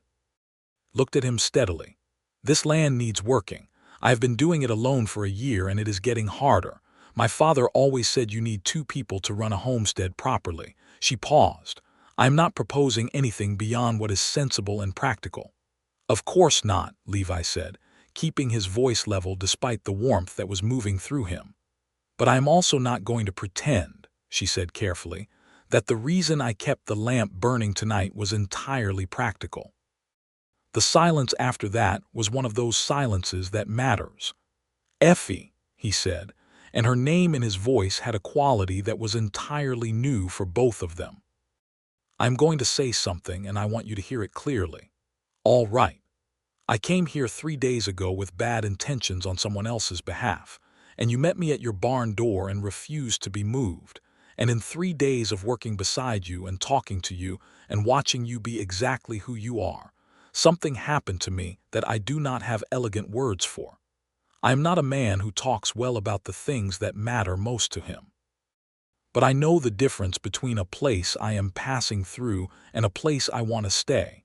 Looked at him steadily. "This land needs working. I have been doing it alone for a year, and it is getting harder. My father always said you need 2 people to run a homestead properly." She paused. "I am not proposing anything beyond what is sensible and practical." "Of course not," Levi said, keeping his voice level despite the warmth that was moving through him. "But I am also not going to pretend," she said carefully, "that the reason I kept the lamp burning tonight was entirely practical." The silence after that was one of those silences that matters. "Effie," he said, and her name in his voice had a quality that was entirely new for both of them. "I'm going to say something, and I want you to hear it clearly." "All right. I came here 3 days ago with bad intentions on someone else's behalf, and you met me at your barn door and refused to be moved. And in 3 days of working beside you and talking to you and watching you be exactly who you are, something happened to me that I do not have elegant words for. I am not a man who talks well about the things that matter most to him. But I know the difference between a place I am passing through and a place I want to stay.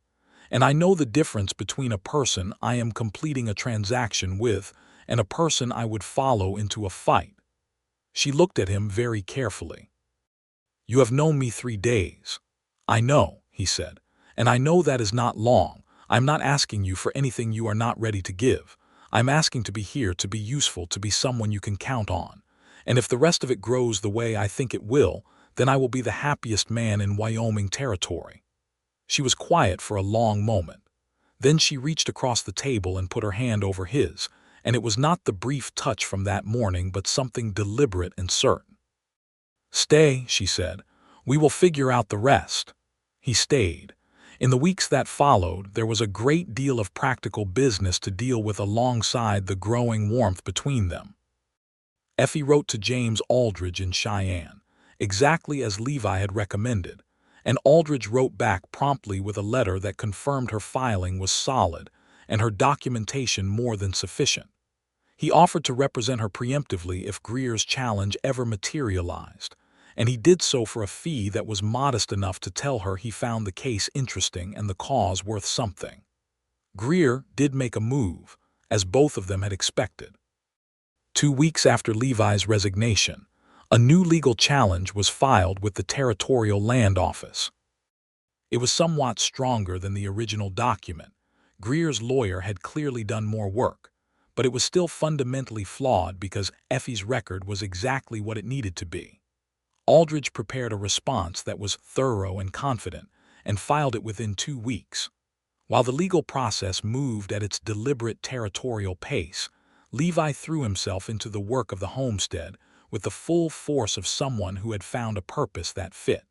And I know the difference between a person I am completing a transaction with and a person I would follow into a fight." She looked at him very carefully. "You have known me 3 days. "I know," he said, "and I know that is not long. I'm not asking you for anything you are not ready to give. I'm asking to be here, to be useful, to be someone you can count on. And if the rest of it grows the way I think it will, then I will be the happiest man in Wyoming territory." She was quiet for a long moment. Then she reached across the table and put her hand over his, and it was not the brief touch from that morning but something deliberate and certain. "Stay," she said. "We will figure out the rest." He stayed. In the weeks that followed, there was a great deal of practical business to deal with alongside the growing warmth between them. Effie wrote to James Aldridge in Cheyenne, exactly as Levi had recommended, and Aldridge wrote back promptly with a letter that confirmed her filing was solid and her documentation more than sufficient. He offered to represent her preemptively if Greer's challenge ever materialized, and he did so for a fee that was modest enough to tell her he found the case interesting and the cause worth something. Greer did make a move, as both of them had expected. 2 weeks after Levi's resignation, a new legal challenge was filed with the Territorial Land Office. It was somewhat stronger than the original document. Greer's lawyer had clearly done more work, but it was still fundamentally flawed because Effie's record was exactly what it needed to be. Aldridge prepared a response that was thorough and confident and filed it within 2 weeks. While the legal process moved at its deliberate territorial pace, Levi threw himself into the work of the homestead with the full force of someone who had found a purpose that fit.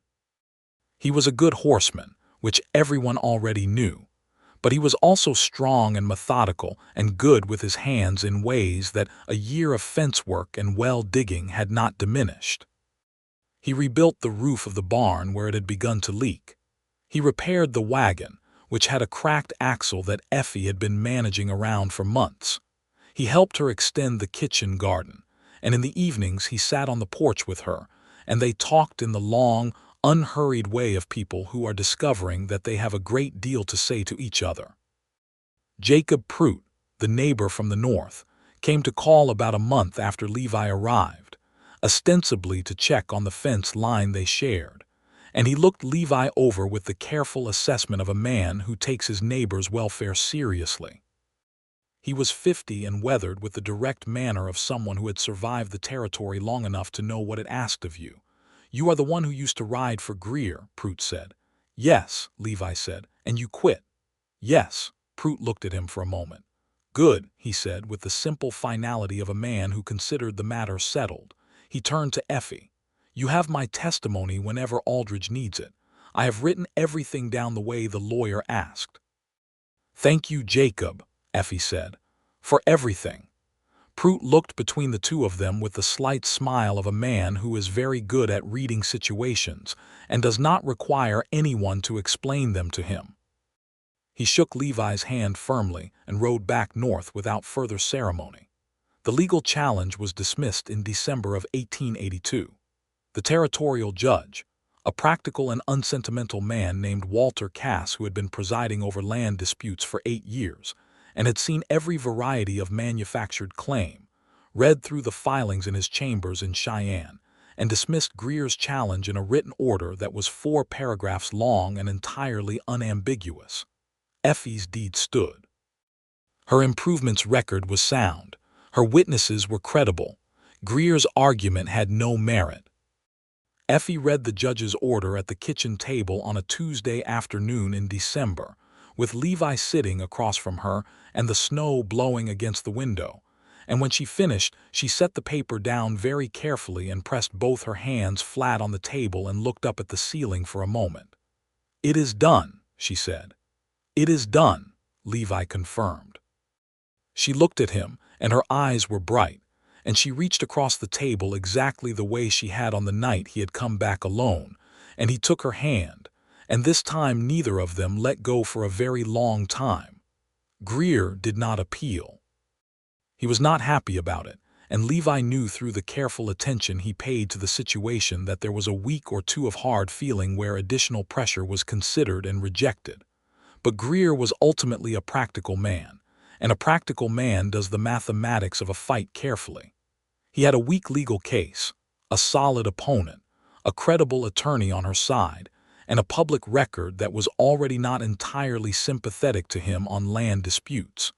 He was a good horseman, which everyone already knew, but he was also strong and methodical and good with his hands in ways that a year of fence work and well digging had not diminished. He rebuilt the roof of the barn where it had begun to leak. He repaired the wagon, which had a cracked axle that Effie had been managing around for months. He helped her extend the kitchen garden, and in the evenings he sat on the porch with her, and they talked in the long, unhurried way of people who are discovering that they have a great deal to say to each other. Jacob Prout, the neighbor from the north, came to call about a month after Levi arrived, ostensibly to check on the fence line they shared, and he looked Levi over with the careful assessment of a man who takes his neighbor's welfare seriously. He was 50 and weathered with the direct manner of someone who had survived the territory long enough to know what it asked of you. "You are the one who used to ride for Greer," Prout said. "Yes," Levi said, "and you quit." "Yes." Prout looked at him for a moment. "Good," he said with the simple finality of a man who considered the matter settled. He turned to Effie. "You have my testimony whenever Aldridge needs it. I have written everything down the way the lawyer asked." "Thank you, Jacob," Effie said, "for everything." Prout looked between the two of them with the slight smile of a man who is very good at reading situations and does not require anyone to explain them to him. He shook Levi's hand firmly and rode back north without further ceremony. The legal challenge was dismissed in December of 1882. The territorial judge, a practical and unsentimental man named Walter Cass who had been presiding over land disputes for 8 years and had seen every variety of manufactured claim, read through the filings in his chambers in Cheyenne and dismissed Greer's challenge in a written order that was 4 paragraphs long and entirely unambiguous. Effie's deed stood. Her improvement's record was sound. Her witnesses were credible. Greer's argument had no merit. Effie read the judge's order at the kitchen table on a Tuesday afternoon in December, with Levi sitting across from her and the snow blowing against the window, and when she finished, she set the paper down very carefully and pressed both her hands flat on the table and looked up at the ceiling for a moment. "It is done," she said. "It is done," Levi confirmed. She looked at him, and her eyes were bright, and she reached across the table exactly the way she had on the night he had come back alone, and he took her hand, and this time neither of them let go for a very long time. Greer did not appeal. He was not happy about it, and Levi knew through the careful attention he paid to the situation that there was a week or two of hard feeling where additional pressure was considered and rejected. But Greer was ultimately a practical man, and a practical man does the mathematics of a fight carefully. He had a weak legal case, a solid opponent, a credible attorney on her side, and a public record that was already not entirely sympathetic to him on land disputes.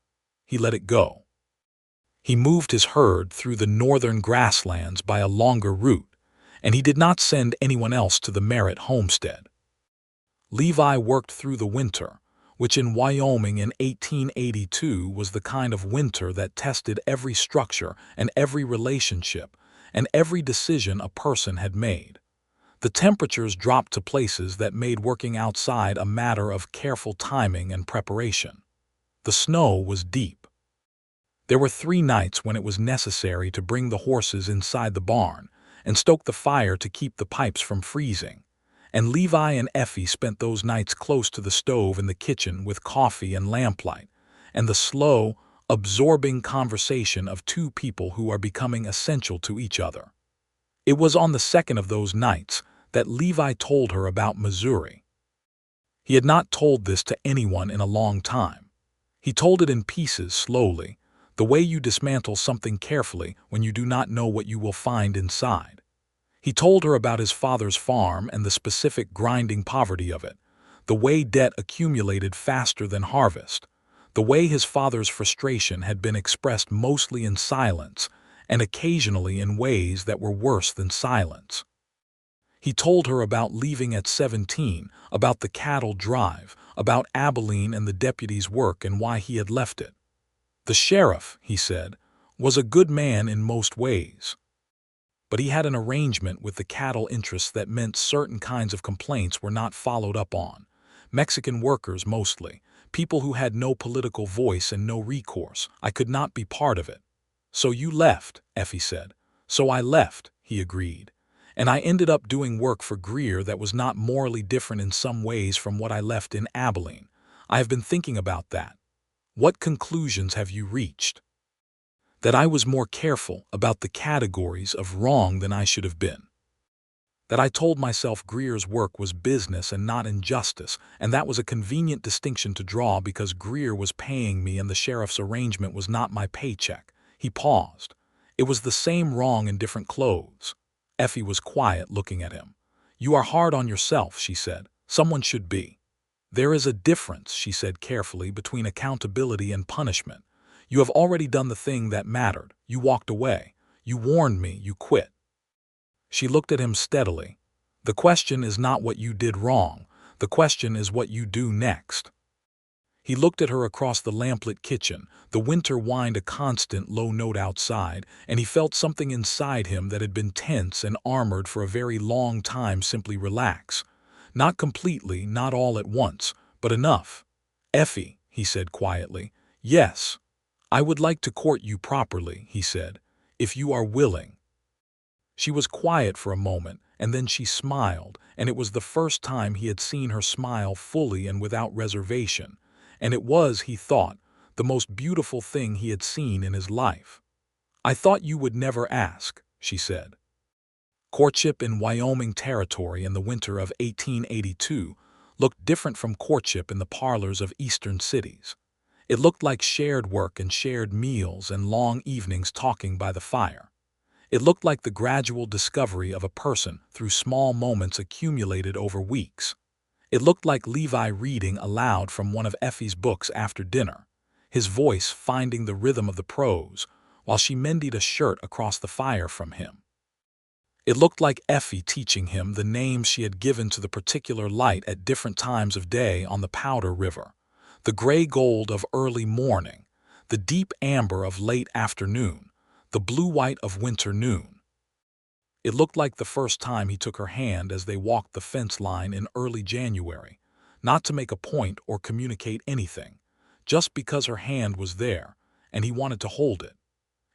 He let it go. He moved his herd through the northern grasslands by a longer route, and he did not send anyone else to the Merritt homestead. Levi worked through the winter, which in Wyoming in 1882 was the kind of winter that tested every structure and every relationship and every decision a person had made. The temperatures dropped to places that made working outside a matter of careful timing and preparation. The snow was deep. There were 3 nights when it was necessary to bring the horses inside the barn and stoke the fire to keep the pipes from freezing. And Levi and Effie spent those nights close to the stove in the kitchen with coffee and lamplight, and the slow, absorbing conversation of 2 people who are becoming essential to each other. It was on the second of those nights that Levi told her about Missouri. He had not told this to anyone in a long time. He told it in pieces, slowly, the way you dismantle something carefully when you do not know what you will find inside. He told her about his father's farm and the specific grinding poverty of it, the way debt accumulated faster than harvest, the way his father's frustration had been expressed mostly in silence and occasionally in ways that were worse than silence. He told her about leaving at 17, about the cattle drive, about Abilene and the deputy's work and why he had left it. The sheriff, he said, was a good man in most ways. But he had an arrangement with the cattle interests that meant certain kinds of complaints were not followed up on. Mexican workers mostly, people who had no political voice and no recourse. I could not be part of it. So you left, Effie said. So I left, he agreed. And I ended up doing work for Greer that was not morally different in some ways from what I left in Abilene. I have been thinking about that. What conclusions have you reached? That I was more careful about the categories of wrong than I should have been. That I told myself Greer's work was business and not injustice, and that was a convenient distinction to draw because Greer was paying me and the sheriff's arrangement was not my paycheck. He paused. It was the same wrong in different clothes. Effie was quiet, looking at him. You are hard on yourself, she said. Someone should be. There is a difference, she said carefully, between accountability and punishment. You have already done the thing that mattered. You walked away. You warned me. You quit. She looked at him steadily. The question is not what you did wrong. The question is what you do next. He looked at her across the lamplit kitchen. The winter whined a constant low note outside, and he felt something inside him that had been tense and armored for a very long time simply relax. Not completely, not all at once, but enough. Effie, he said quietly. Yes. I would like to court you properly, he said, if you are willing. She was quiet for a moment, and then she smiled, and it was the first time he had seen her smile fully and without reservation. And it was, he thought, the most beautiful thing he had seen in his life. I thought you would never ask, she said. Courtship in Wyoming territory in the winter of 1882 looked different from courtship in the parlors of eastern cities. It looked like shared work and shared meals and long evenings talking by the fire. It looked like the gradual discovery of a person through small moments accumulated over weeks. It looked like Levi reading aloud from one of Effie's books after dinner, his voice finding the rhythm of the prose, while she mended a shirt across the fire from him. It looked like Effie teaching him the names she had given to the particular light at different times of day on the Powder River, the gray gold of early morning, the deep amber of late afternoon, the blue-white of winter noon. It looked like the first time he took her hand as they walked the fence line in early January, not to make a point or communicate anything, just because her hand was there, and he wanted to hold it.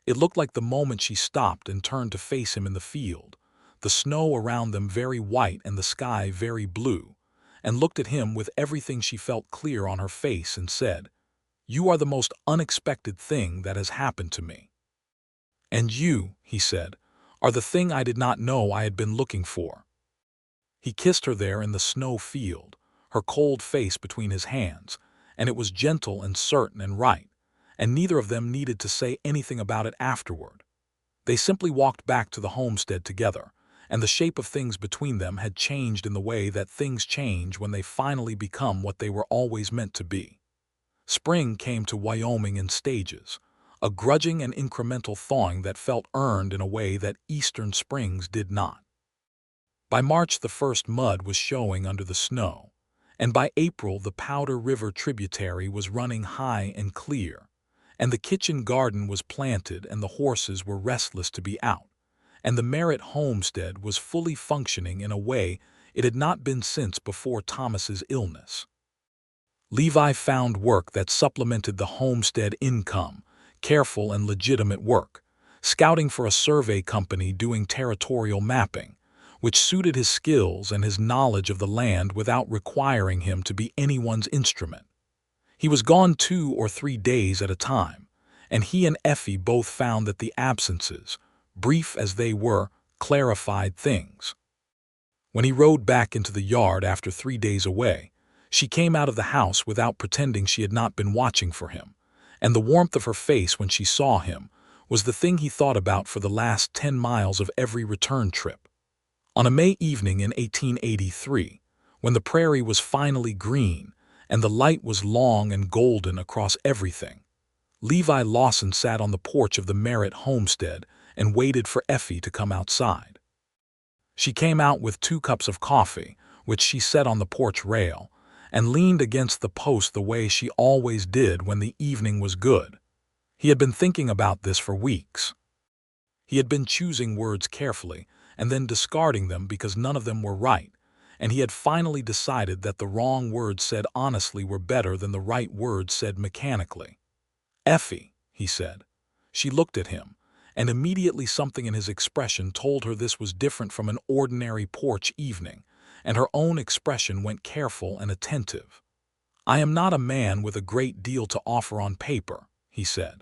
It looked like the moment she stopped and turned to face him in the field, the snow around them very white and the sky very blue, and looked at him with everything she felt clear on her face and said, "You are the most unexpected thing that has happened to me." "And you," he said, "are the thing I did not know I had been looking for." He kissed her there in the snow field, her cold face between his hands, and it was gentle and certain and right, and neither of them needed to say anything about it afterward. They simply walked back to the homestead together, and the shape of things between them had changed in the way that things change when they finally become what they were always meant to be. Spring came to Wyoming in stages, a grudging and incremental thawing that felt earned in a way that eastern springs did not. By March the first mud was showing under the snow, and by April the Powder River tributary was running high and clear, and the kitchen garden was planted and the horses were restless to be out, and the Merritt homestead was fully functioning in a way it had not been since before Thomas's illness. Levi found work that supplemented the homestead income, careful and legitimate work, scouting for a survey company doing territorial mapping, which suited his skills and his knowledge of the land without requiring him to be anyone's instrument. He was gone 2 or 3 days at a time, and he and Effie both found that the absences, brief as they were, clarified things. When he rode back into the yard after 3 days away, she came out of the house without pretending she had not been watching for him, and the warmth of her face when she saw him was the thing he thought about for the last 10 miles of every return trip. On a May evening in 1883, when the prairie was finally green and the light was long and golden across everything, Levi Lawson sat on the porch of the Merritt homestead and waited for Effie to come outside. She came out with 2 cups of coffee, which she set on the porch rail, and leaned against the post the way she always did when the evening was good. He had been thinking about this for weeks. He had been choosing words carefully and then discarding them because none of them were right, and he had finally decided that the wrong words said honestly were better than the right words said mechanically. "Effie," he said. She looked at him, and immediately something in his expression told her this was different from an ordinary porch evening, and her own expression went careful and attentive. "I am not a man with a great deal to offer on paper," he said.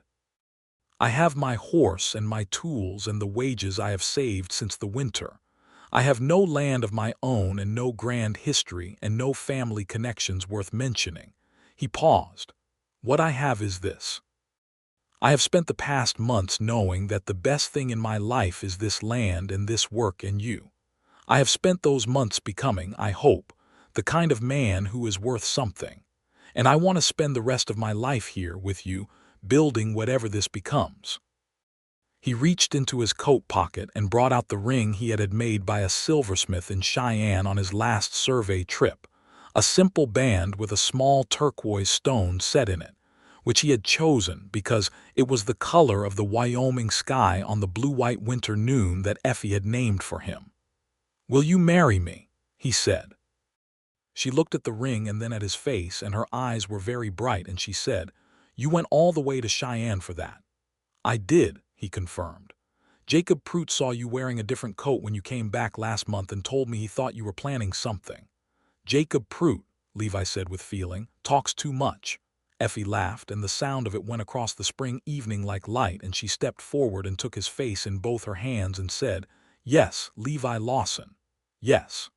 "I have my horse and my tools and the wages I have saved since the winter. I have no land of my own and no grand history and no family connections worth mentioning." He paused. "What I have is this. I have spent the past months knowing that the best thing in my life is this land and this work and you. I have spent those months becoming, I hope, the kind of man who is worth something, and I want to spend the rest of my life here with you, building whatever this becomes." He reached into his coat pocket and brought out the ring he had made by a silversmith in Cheyenne on his last survey trip, a simple band with a small turquoise stone set in it, which he had chosen because it was the color of the Wyoming sky on the blue-white winter noon that Effie had named for him. "Will you marry me?" he said. She looked at the ring and then at his face, and her eyes were very bright, and she said, "You went all the way to Cheyenne for that?" "I did," he confirmed. "Jacob Prout saw you wearing a different coat when you came back last month and told me he thought you were planning something." "Jacob Prout," Levi said with feeling, "talks too much." Effie laughed, and the sound of it went across the spring evening like light, and she stepped forward and took his face in both her hands and said, "Yes, Levi Lawson. Yes."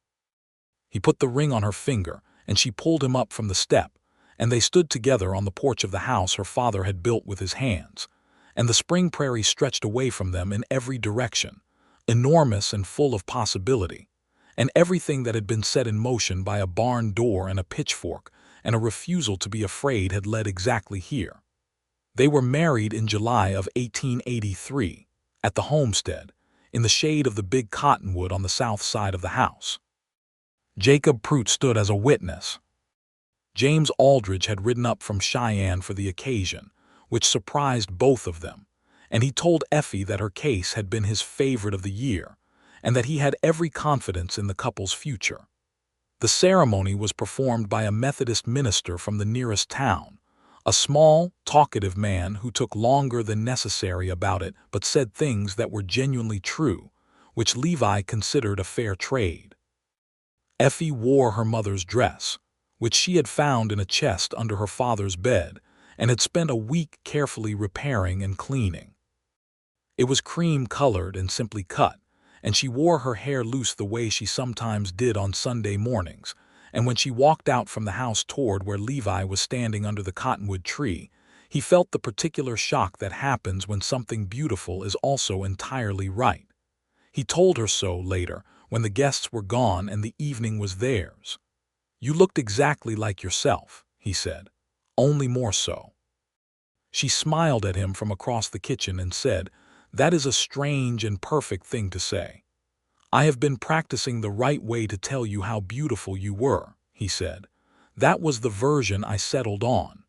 He put the ring on her finger, and she pulled him up from the step, and they stood together on the porch of the house her father had built with his hands, and the spring prairie stretched away from them in every direction, enormous and full of possibility, and everything that had been set in motion by a barn door and a pitchfork and a refusal to be afraid had led exactly here. They were married in July of 1883, at the homestead, in the shade of the big cottonwood on the south side of the house. Jacob Prout stood as a witness. James Aldridge had ridden up from Cheyenne for the occasion, which surprised both of them, and he told Effie that her case had been his favorite of the year, and that he had every confidence in the couple's future. The ceremony was performed by a Methodist minister from the nearest town, a small, talkative man who took longer than necessary about it but said things that were genuinely true, which Levi considered a fair trade. Effie wore her mother's dress, which she had found in a chest under her father's bed and had spent a week carefully repairing and cleaning. It was cream-colored and simply cut, and she wore her hair loose the way she sometimes did on Sunday mornings, and when she walked out from the house toward where Levi was standing under the cottonwood tree, he felt the particular shock that happens when something beautiful is also entirely right. He told her so later, when the guests were gone and the evening was theirs. "You looked exactly like yourself," he said, "only more so." She smiled at him from across the kitchen and said, "That is a strange and perfect thing to say." "I have been practicing the right way to tell you how beautiful you were," he said. "That was the version I settled on."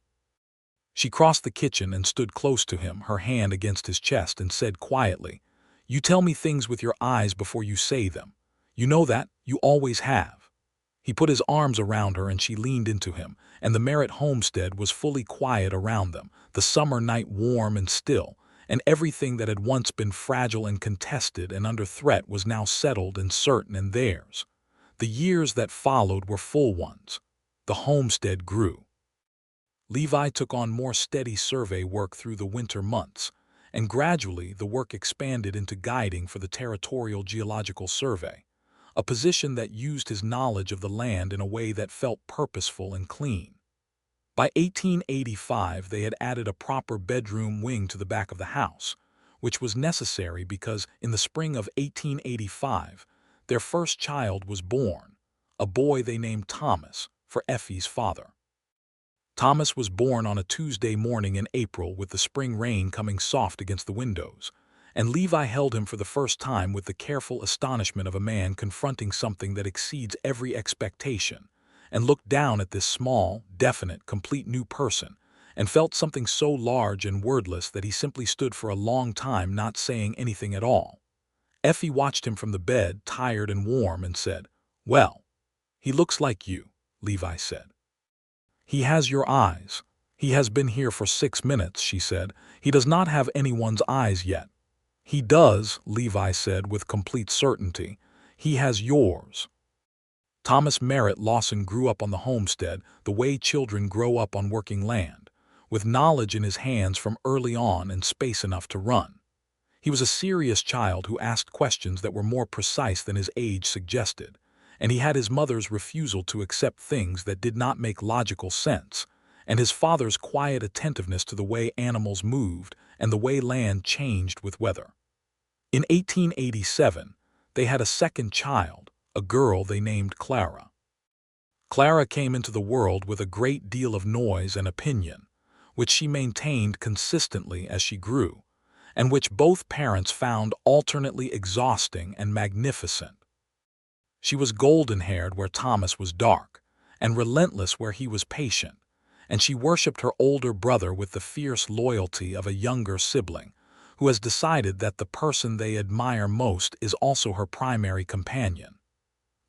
She crossed the kitchen and stood close to him, her hand against his chest, and said quietly, You tell me things with your eyes before you say them. You know that, you always have." He put his arms around her and she leaned into him, and the Merritt homestead was fully quiet around them, the summer night warm and still, and everything that had once been fragile and contested and under threat was now settled and certain and theirs. The years that followed were full ones. The homestead grew. Levi took on more steady survey work through the winter months, and gradually the work expanded into guiding for the Territorial Geological Survey, a position that used his knowledge of the land in a way that felt purposeful and clean. By 1885, they had added a proper bedroom wing to the back of the house, which was necessary because in the spring of 1885, their first child was born, a boy they named Thomas, for Effie's father. Thomas was born on a Tuesday morning in April with the spring rain coming soft against the windows, and Levi held him for the first time with the careful astonishment of a man confronting something that exceeds every expectation, and looked down at this small, definite, complete new person, and felt something so large and wordless that he simply stood for a long time not saying anything at all. Effie watched him from the bed, tired and warm, and said, "Well, he looks like you," Levi said. "He has your eyes. He has been here for 6 minutes," she said. "He does not have anyone's eyes yet." "He does," Levi said with complete certainty. "He has yours." Thomas Merritt Lawson grew up on the homestead the way children grow up on working land, with knowledge in his hands from early on and space enough to run. He was a serious child who asked questions that were more precise than his age suggested, and he had his mother's refusal to accept things that did not make logical sense, and his father's quiet attentiveness to the way animals moved and the way land changed with weather. In 1887, they had a second child, a girl they named Clara. Clara came into the world with a great deal of noise and opinion, which she maintained consistently as she grew, and which both parents found alternately exhausting and magnificent. She was golden-haired where Thomas was dark, and relentless where he was patient, and she worshipped her older brother with the fierce loyalty of a younger sibling, who has decided that the person they admire most is also her primary companion.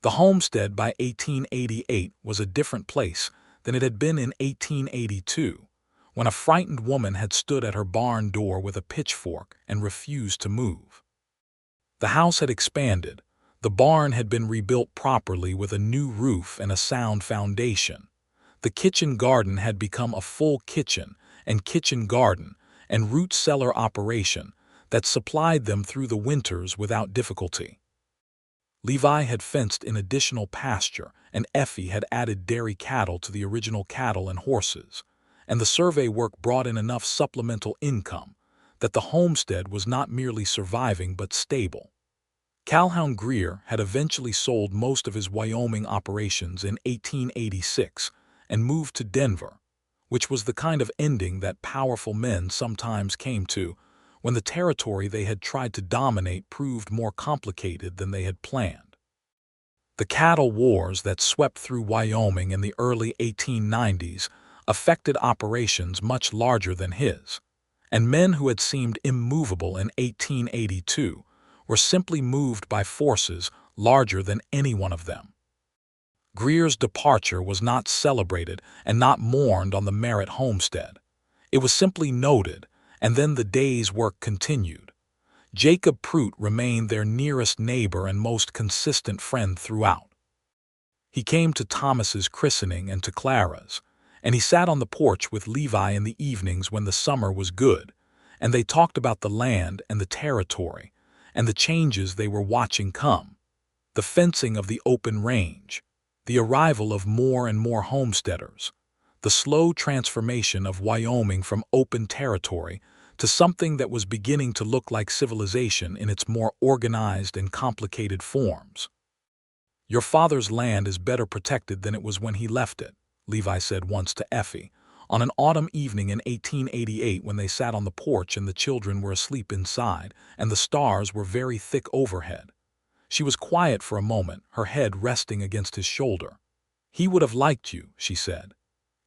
The homestead by 1888 was a different place than it had been in 1882, when a frightened woman had stood at her barn door with a pitchfork and refused to move. The house had expanded. The barn had been rebuilt properly with a new roof and a sound foundation. The kitchen garden had become a full kitchen and kitchen garden and root cellar operation that supplied them through the winters without difficulty. Levi had fenced in additional pasture, and Effie had added dairy cattle to the original cattle and horses, and the survey work brought in enough supplemental income that the homestead was not merely surviving but stable. Calhoun Greer had eventually sold most of his Wyoming operations in 1886 and moved to Denver, which was the kind of ending that powerful men sometimes came to when the territory they had tried to dominate proved more complicated than they had planned. The cattle wars that swept through Wyoming in the early 1890s affected operations much larger than his, and men who had seemed immovable in 1882 were simply moved by forces larger than any one of them. Greer's departure was not celebrated and not mourned on the Merritt homestead. It was simply noted, and then the day's work continued. Jacob Prout remained their nearest neighbor and most consistent friend throughout. He came to Thomas's christening and to Clara's, and he sat on the porch with Levi in the evenings when the summer was good, and they talked about the land and the territory, and the changes they were watching come, the fencing of the open range, the arrival of more and more homesteaders, the slow transformation of Wyoming from open territory to something that was beginning to look like civilization in its more organized and complicated forms. "Your father's land is better protected than it was when he left it," Levi said once to Effie, on an autumn evening in 1888 when they sat on the porch and the children were asleep inside and the stars were very thick overhead. She was quiet for a moment, her head resting against his shoulder. "He would have liked you," she said.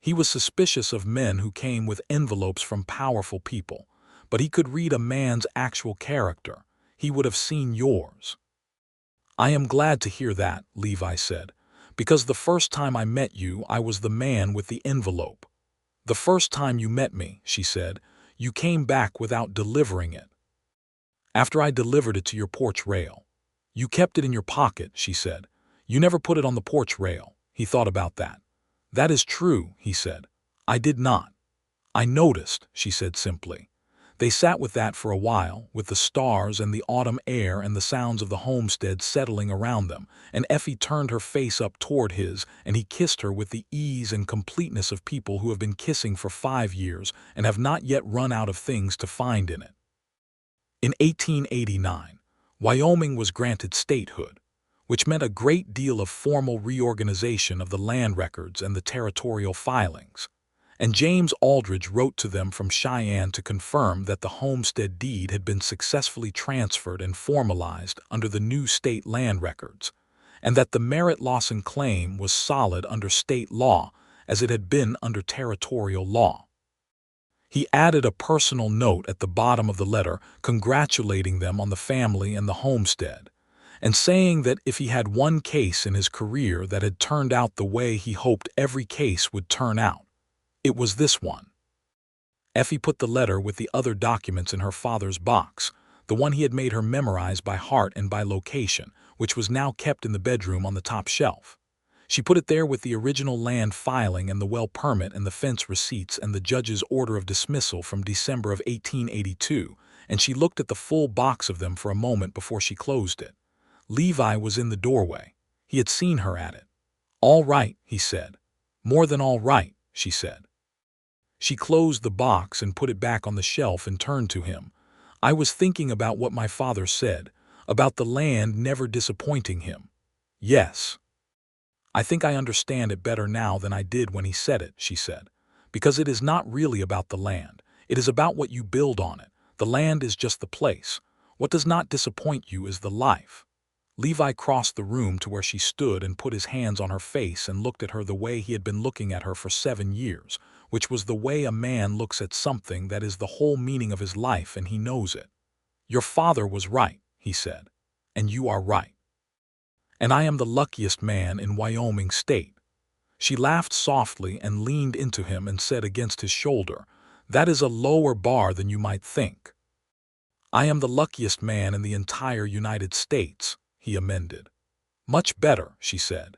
"He was suspicious of men who came with envelopes from powerful people, but he could read a man's actual character. he would have seen yours." "I am glad to hear that," Levi said, "because the first time I met you, I was the man with the envelope." "The first time you met me," she said, "you came back without delivering it. After I delivered it to your porch rail. You kept it in your pocket," she said. "You never put it on the porch rail." He thought about that. "That is true," he said. "I did not." "I noticed," she said simply. They sat with that for a while, with the stars and the autumn air and the sounds of the homestead settling around them, and Effie turned her face up toward his, and he kissed her with the ease and completeness of people who have been kissing for 5 years and have not yet run out of things to find in it. In 1889, Wyoming was granted statehood, which meant a great deal of formal reorganization of the land records and the territorial filings, and James Aldridge wrote to them from Cheyenne to confirm that the homestead deed had been successfully transferred and formalized under the new state land records, and that the Merritt Lawson claim was solid under state law as it had been under territorial law. He added a personal note at the bottom of the letter congratulating them on the family and the homestead, and saying that if he had one case in his career that had turned out the way he hoped every case would turn out, it was this one. Effie put the letter with the other documents in her father's box, the one he had made her memorize by heart and by location, which was now kept in the bedroom on the top shelf. She put it there with the original land filing and the well permit and the fence receipts and the judge's order of dismissal from December of 1882, and she looked at the full box of them for a moment before she closed it. Levi was in the doorway. He had seen her at it. "All right," he said. "More than all right," she said. She closed the box and put it back on the shelf and turned to him. "I was thinking about what my father said, about the land never disappointing him." "Yes. I think I understand it better now than I did when he said it," she said, "because it is not really about the land. It is about what you build on it. The land is just the place. What does not disappoint you is the life." Levi crossed the room to where she stood and put his hands on her face and looked at her the way he had been looking at her for 7 years, which was the way a man looks at something that is the whole meaning of his life and he knows it. "Your father was right," he said, "and you are right. And I am the luckiest man in Wyoming state." She laughed softly and leaned into him and said against his shoulder, "That is a lower bar than you might think." "I am the luckiest man in the entire United States," he amended. "Much better," she said.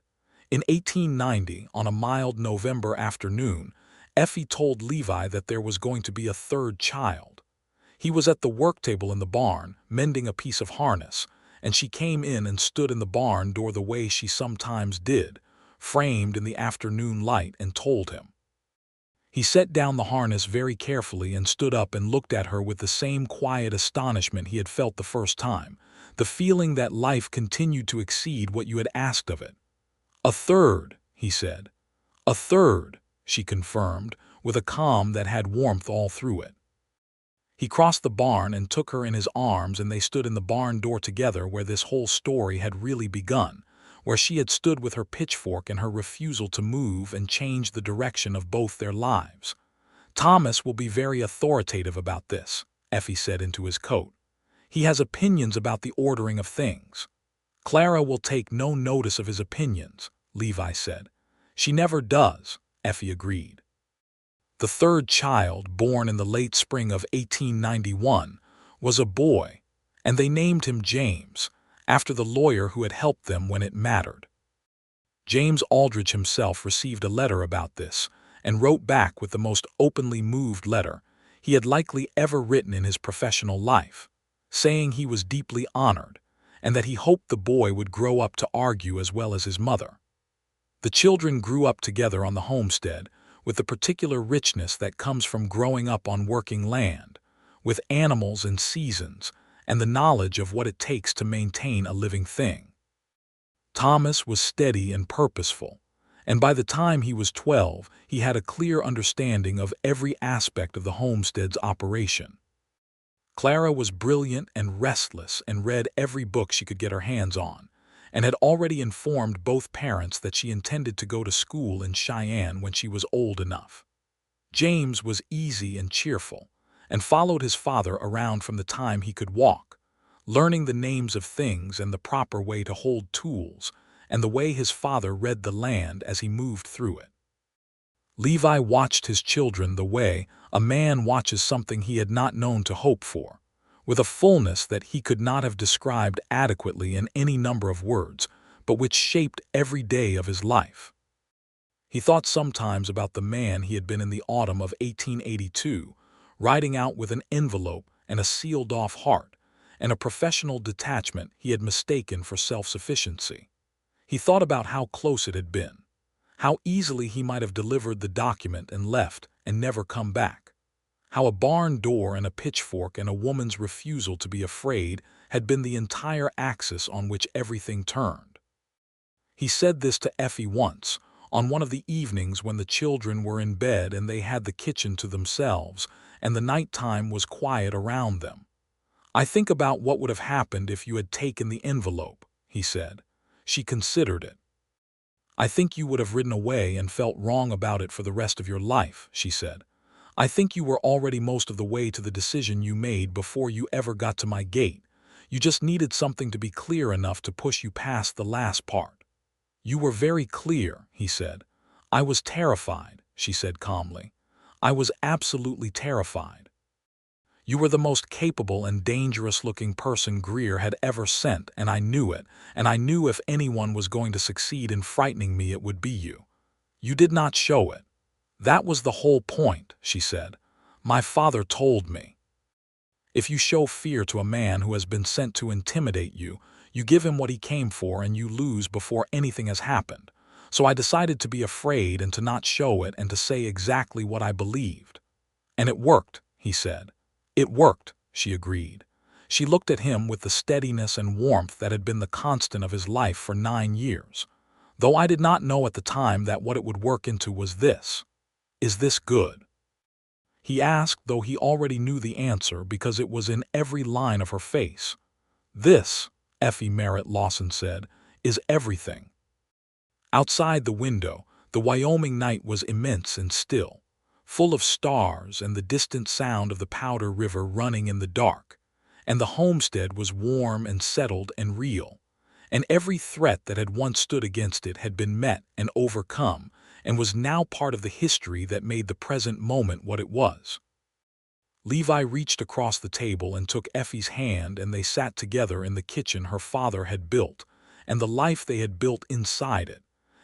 In 1890, on a mild November afternoon, Effie told Levi that there was going to be a third child. He was at the work table in the barn, mending a piece of harness, and she came in and stood in the barn door the way she sometimes did, framed in the afternoon light, and told him. He set down the harness very carefully and stood up and looked at her with the same quiet astonishment he had felt the first time, the feeling that life continued to exceed what you had asked of it. "A third," he said. "A third," she confirmed, with a calm that had warmth all through it. He crossed the barn and took her in his arms, and they stood in the barn door together where this whole story had really begun, where she had stood with her pitchfork and her refusal to move and change the direction of both their lives. "Thomas will be very authoritative about this," Effie said into his coat. "He has opinions about the ordering of things." "Clara will take no notice of his opinions," Levi said. "She never does," Effie agreed. The third child, born in the late spring of 1891, was a boy, and they named him James, after the lawyer who had helped them when it mattered. James Aldridge himself received a letter about this, and wrote back with the most openly moved letter he had likely ever written in his professional life, saying he was deeply honored, and that he hoped the boy would grow up to argue as well as his mother. The children grew up together on the homestead, with the particular richness that comes from growing up on working land, with animals and seasons, and the knowledge of what it takes to maintain a living thing. Thomas was steady and purposeful, and by the time he was 12, he had a clear understanding of every aspect of the homestead's operation. Clara was brilliant and restless and read every book she could get her hands on, and had already informed both parents that she intended to go to school in Cheyenne when she was old enough. James was easy and cheerful, and followed his father around from the time he could walk, learning the names of things and the proper way to hold tools, and the way his father read the land as he moved through it. Levi watched his children the way a man watches something he had not known to hope for, with a fullness that he could not have described adequately in any number of words, but which shaped every day of his life. He thought sometimes about the man he had been in the autumn of 1882, riding out with an envelope and a sealed-off heart, and a professional detachment he had mistaken for self-sufficiency. He thought about how close it had been, how easily he might have delivered the document and left and never come back, how a barn door and a pitchfork and a woman's refusal to be afraid had been the entire axis on which everything turned. He said this to Effie once, on one of the evenings when the children were in bed and they had the kitchen to themselves, and the nighttime was quiet around them. "I think about what would have happened if you had taken the envelope," he said. She considered it. "I think you would have ridden away and felt wrong about it for the rest of your life," she said. "I think you were already most of the way to the decision you made before you ever got to my gate. You just needed something to be clear enough to push you past the last part." "You were very clear," he said. "I was terrified," she said calmly. "I was absolutely terrified. You were the most capable and dangerous-looking person Greer had ever sent, and I knew it, and I knew if anyone was going to succeed in frightening me it would be you. You did not show it. That was the whole point," she said. "My father told me. If you show fear to a man who has been sent to intimidate you, you give him what he came for and you lose before anything has happened. So I decided to be afraid and to not show it and to say exactly what I believed." "And it worked," he said. "It worked," she agreed. She looked at him with the steadiness and warmth that had been the constant of his life for 9 years. "Though I did not know at the time that what it would work into was this. Is this good?" He asked, though he already knew the answer because it was in every line of her face. "This," Effie Merritt Lawson said, "is everything." Outside the window, the Wyoming night was immense and still, full of stars and the distant sound of the Powder River running in the dark, and the homestead was warm and settled and real, and every threat that had once stood against it had been met and overcome and was now part of the history that made the present moment what it was. Levi reached across the table and took Effie's hand, and they sat together in the kitchen her father had built, and the life they had built inside it,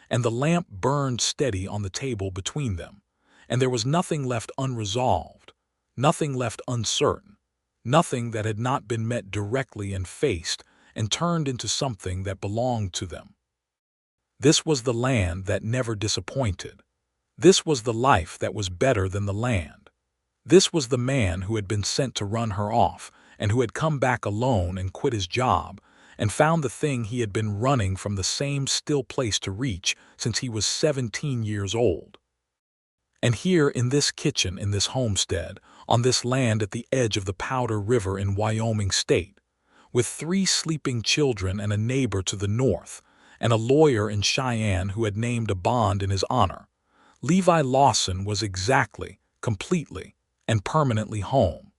and the lamp burned steady on the table between them, and there was nothing left unresolved, nothing left uncertain, nothing that had not been met directly and faced and turned into something that belonged to them. This was the land that never disappointed. This was the life that was better than the land. This was the man who had been sent to run her off and who had come back alone and quit his job and found the thing he had been running from the same still place to reach since he was 17 years old. And here in this kitchen, in this homestead, on this land at the edge of the Powder River in Wyoming State, with 3 sleeping children and a neighbor to the north, and a lawyer in Cheyenne who had named a bond in his honor, Levi Lawson was exactly, completely, and permanently home.